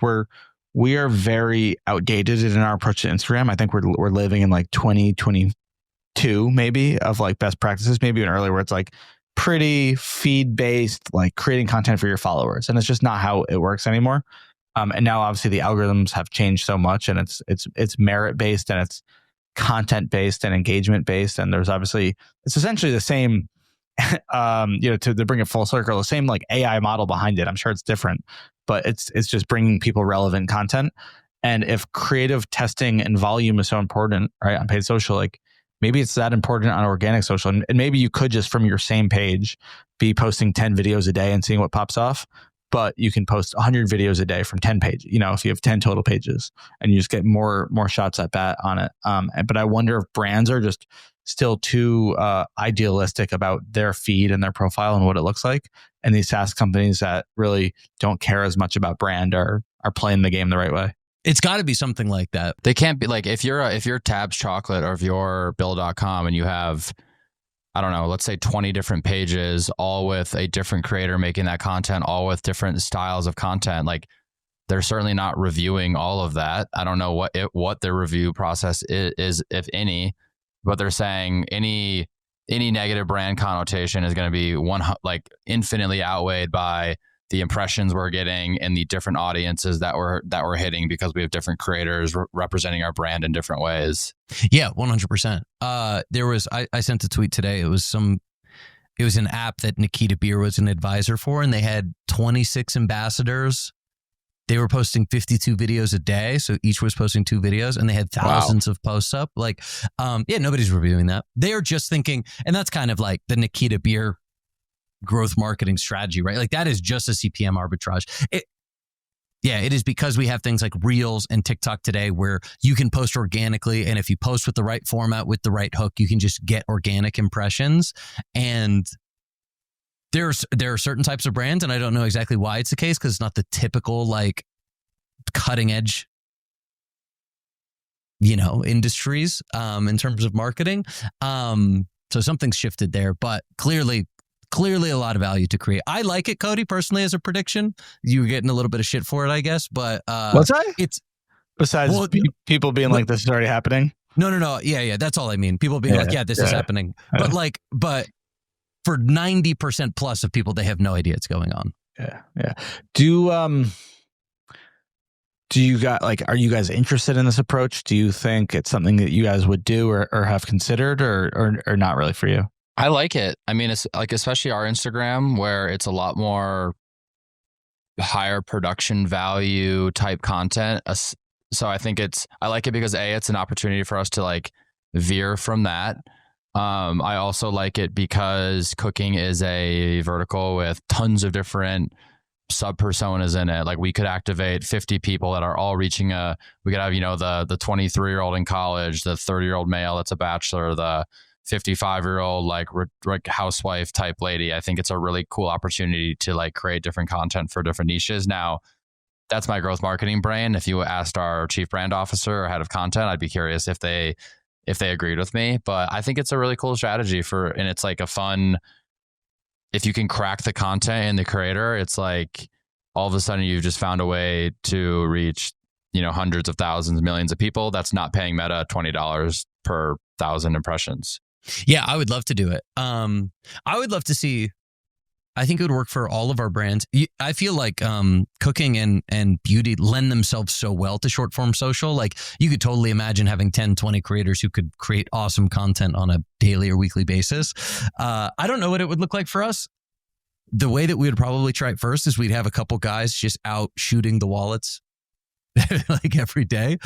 [SPEAKER 2] we are very outdated in our approach to Instagram. I think we're living in like 2022 maybe of like best practices, maybe even earlier, where it's like pretty feed based, like creating content for your followers, and it's just not how it works anymore. And now obviously the algorithms have changed so much, and it's merit based and it's content based and engagement based, and there's obviously it's essentially the same. To bring it full circle, the same like AI model behind it. I'm sure it's different, but it's just bringing people relevant content. And if creative testing and volume is so important, right, on paid social, like maybe it's that important on organic social. And maybe you could just from your same page be posting 10 videos a day and seeing what pops off, but you can post 100 videos a day from 10 pages, if you have 10 total pages, and you just get more shots at bat on it. But I wonder if brands are just still too idealistic about their feed and their profile and what it looks like. And these SaaS companies that really don't care as much about brand are playing the game the right way.
[SPEAKER 1] It's got to be something like that.
[SPEAKER 3] They can't be like, if you're Tabs Chocolate or if you're Bill.com and you have, I don't know, let's say 20 different pages, all with a different creator making that content, all with different styles of content. Like, they're certainly not reviewing all of that. I don't know what their review process is, if any, but they're saying any negative brand connotation is going to be infinitely outweighed by the impressions we're getting and the different audiences that we're hitting because we have different creators representing our brand in different ways.
[SPEAKER 1] Yeah, 100%. I sent a tweet today. It was an app that Nikita Beer was an advisor for, and they had 26 ambassadors. They were posting 52 videos a day, so each was posting 2 videos, and they had thousands of posts up. Like, nobody's reviewing that. They are just thinking, and that's kind of like the Nikita Beer growth marketing strategy, right? Like, that is just a CPM arbitrage. It is because we have things like Reels and TikTok today where you can post organically, and if you post with the right format, with the right hook, you can just get organic impressions. And there are certain types of brands, and I don't know exactly why it's the case because it's not the typical like cutting edge, industries in terms of marketing. So something's shifted there, but clearly a lot of value to create. I like it, Cody, personally, as a prediction. You were getting a little bit of shit for it, I guess, but
[SPEAKER 2] what's that?
[SPEAKER 1] It's
[SPEAKER 2] besides people being like, this is already happening.
[SPEAKER 1] No. Yeah. That's all I mean. People being like, yeah, this is happening. But for 90% plus of people, they have no idea it's going on.
[SPEAKER 2] Yeah. Do you got are you guys interested in this approach? Do you think it's something that you guys would do or have considered or not really for you?
[SPEAKER 3] I like it. I mean, it's like, especially our Instagram, where it's a lot more higher production value type content. So I think I like it because it's an opportunity for us to like veer from that. I also like it because cooking is a vertical with tons of different sub personas in it. Like, we could activate 50 people that are all reaching we could have, the 23-year-old in college, the 30-year-old male that's a bachelor, the 55-year-old like housewife type lady. I think it's a really cool opportunity to like create different content for different niches. Now, that's my growth marketing brain. If you asked our chief brand officer or head of content, I'd be curious if they agreed with me. But I think it's a really cool strategy and it's like a fun, if you can crack the content and the creator, it's like all of a sudden you've just found a way to reach, hundreds of thousands, millions of people. That's not paying Meta $20 per 1,000 impressions.
[SPEAKER 1] Yeah, I would love to do it. I would love to see. I think it would work for all of our brands. I feel like cooking and beauty lend themselves so well to short form social. Like, you could totally imagine having 10, 20 creators who could create awesome content on a daily or weekly basis. I don't know what it would look like for us. The way that we would probably try it first is we'd have a couple guys just out shooting the wallets like every day,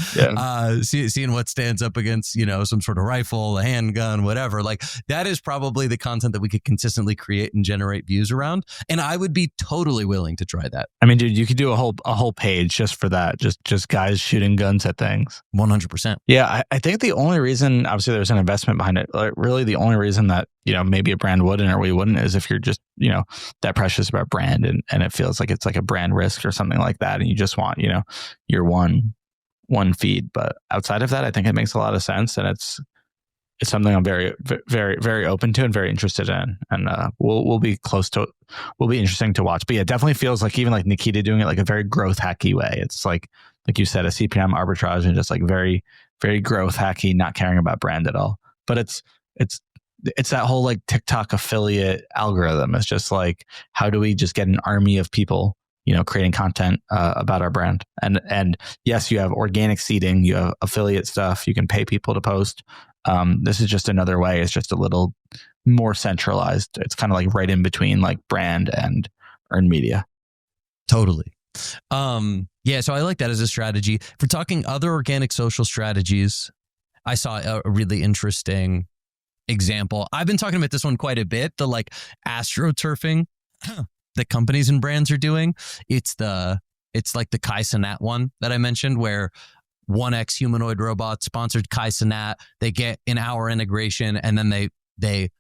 [SPEAKER 1] seeing what stands up against, some sort of rifle, a handgun, whatever. Like, that is probably the content that we could consistently create and generate views around. And I would be totally willing to try that.
[SPEAKER 2] I mean, dude, you could do a whole page just for that. Just guys shooting guns at things.
[SPEAKER 1] 100%.
[SPEAKER 2] Yeah. I think the only reason, obviously there's an investment behind it, like really the only reason that, maybe a brand wouldn't or we wouldn't is if you're just, that precious about brand and it feels like it's like a brand risk or something like that. And you just want, your one feed. But outside of that, I think it makes a lot of sense. And it's something I'm very, very, very open to and very interested in. And will be interesting to watch. But yeah, it definitely feels like even like Nikita doing it like a very growth hacky way. It's like you said, a CPM arbitrage and just like very, very growth hacky, not caring about brand at all. But it's that whole like TikTok affiliate algorithm. It's just like, how do we just get an army of people, creating content about our brand? And yes, you have organic seeding, you have affiliate stuff, you can pay people to post. This is just another way. It's just a little more centralized. It's kind of like right in between like brand and earned media.
[SPEAKER 1] Totally. Yeah, so I like that as a strategy. If we're talking other organic social strategies, I saw a really interesting example. I've been talking about this one quite a bit, the like astroturfing that companies and brands are doing. It's like the Kai Cenat one that I mentioned, where 1X humanoid robot sponsored Kai Cenat. They get an hour integration, and then they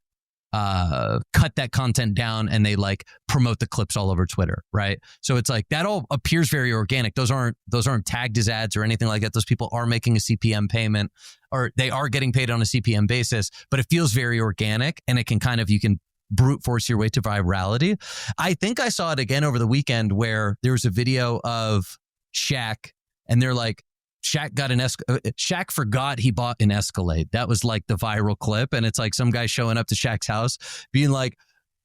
[SPEAKER 1] cut that content down and they like promote the clips all over Twitter, right? So it's like that all appears very organic. Those aren't tagged as ads or anything like that. Those people are making a CPM payment, or they are getting paid on a CPM basis, but it feels very organic, and it can kind of, you can brute force your way to virality. I think I saw it again over the weekend where there was a video of Shaq, and they're like, Shaq forgot he bought an Escalade. That was like the viral clip. And it's like some guy showing up to Shaq's house being like,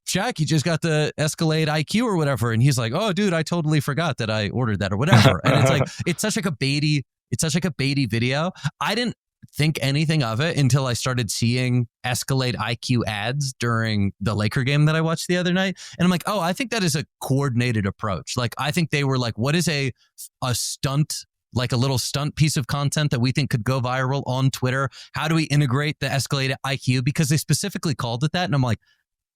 [SPEAKER 1] Shaq, you just got the Escalade IQ or whatever. And he's like, oh, dude, I totally forgot that I ordered that or whatever. And it's like, it's such like a baity video. I didn't think anything of it until I started seeing Escalade IQ ads during the Laker game that I watched the other night. And I'm like, oh, I think that is a coordinated approach. Like, I think they were like, what is a stunt, like a little stunt piece of content that we think could go viral on Twitter? How do we integrate the Escalade IQ? Because they specifically called it that. And I'm like,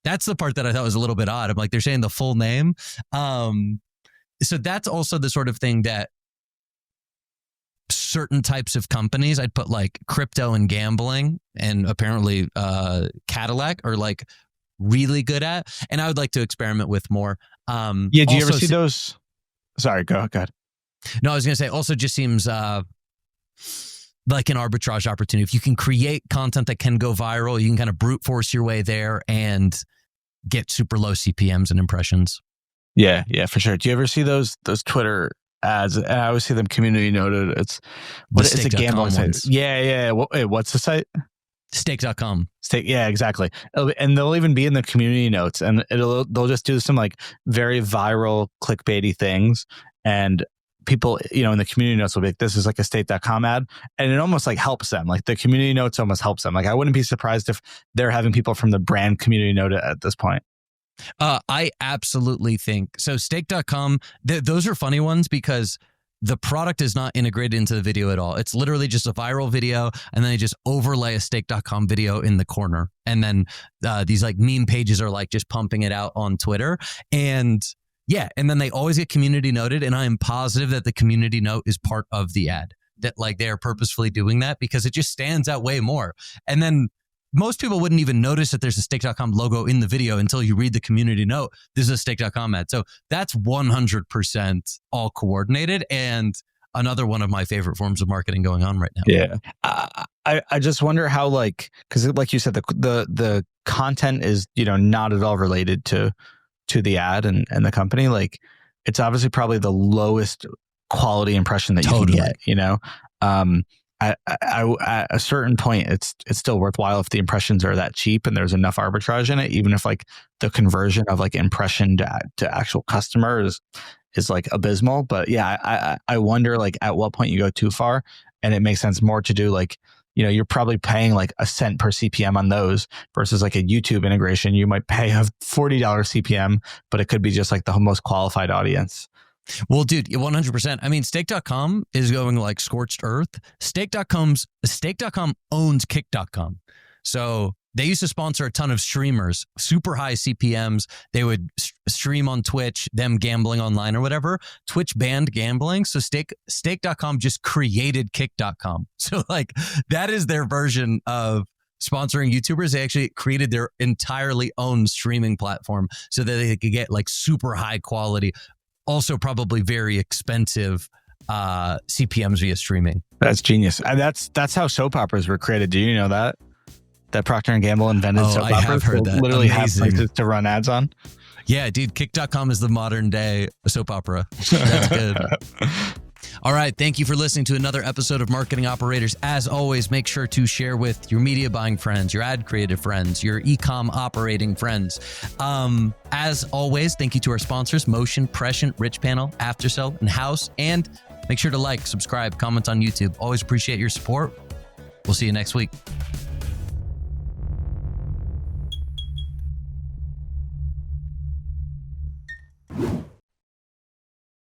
[SPEAKER 1] that's the part that I thought was a little bit odd. I'm like, they're saying the full name. So that's also the sort of thing that certain types of companies, I'd put like crypto and gambling and apparently Cadillac, are like really good at. And I would like to experiment with more.
[SPEAKER 2] Yeah, do you ever see those? Sorry, go ahead.
[SPEAKER 1] No, I was going to say, also just seems like an arbitrage opportunity. If you can create content that can go viral, you can kind of brute force your way there and get super low CPMs and impressions.
[SPEAKER 2] Yeah, for sure. Do you ever see those Twitter ads? And I always see them community noted. It's a gambling site. Yeah. What's the site?
[SPEAKER 1] Stake.com.
[SPEAKER 2] Stake. Yeah, exactly. And they'll even be in the community notes, and they'll just do some like very viral clickbaity things, and people, in the community notes will be like, this is like a stake.com ad. And it almost like helps them. Like the community notes almost helps them. Like I wouldn't be surprised if they're having people from the brand community note at this point.
[SPEAKER 1] I absolutely think so. Stake.com, those are funny ones because the product is not integrated into the video at all. It's literally just a viral video, and then they just overlay a stake.com video in the corner. And then these like meme pages are like just pumping it out on Twitter. And yeah, and then they always get community noted, and I am positive that the community note is part of the ad, that like they are purposefully doing that because it just stands out way more. And then most people wouldn't even notice that there's a stake.com logo in the video until you read the community note. This is a stake.com ad. So that's 100% all coordinated, and another one of my favorite forms of marketing going on right now.
[SPEAKER 2] Yeah. I just wonder how, like, because like you said, the content is, not at all related to the ad and the company. Like, it's obviously probably the lowest quality impression that you can get, at a certain point, it's still worthwhile if the impressions are that cheap and there's enough arbitrage in it, even if like the conversion of like impression to actual customer is like abysmal. But yeah, I wonder like at what point you go too far, and it makes sense more to do like, you're probably paying like a cent per CPM on those versus like a YouTube integration. You might pay a $40 CPM, but it could be just like the most qualified audience.
[SPEAKER 1] Well, dude, 100%. I mean, stake.com is going like scorched earth. Stake.com owns kick.com. So they used to sponsor a ton of streamers, super high CPMs. They would stream on Twitch, them gambling online or whatever. Twitch banned gambling. So stake.com just created kick.com. So like that is their version of sponsoring YouTubers. They actually created their entirely own streaming platform so that they could get like super high quality, also probably very expensive CPMs via streaming.
[SPEAKER 2] That's genius. And that's how soap operas were created. Do you know that? That Procter & Gamble invented soap operas. I have heard that. Literally have places to run ads on.
[SPEAKER 1] Yeah, dude, kick.com is the modern day soap opera. That's good. All right. Thank you for listening to another episode of Marketing Operators. As always, make sure to share with your media buying friends, your ad creative friends, your e-com operating friends. As always, thank you to our sponsors, Motion, Prescient, Rich Panel, Aftercell, and House. And make sure to like, subscribe, comment on YouTube. Always appreciate your support. We'll see you next week.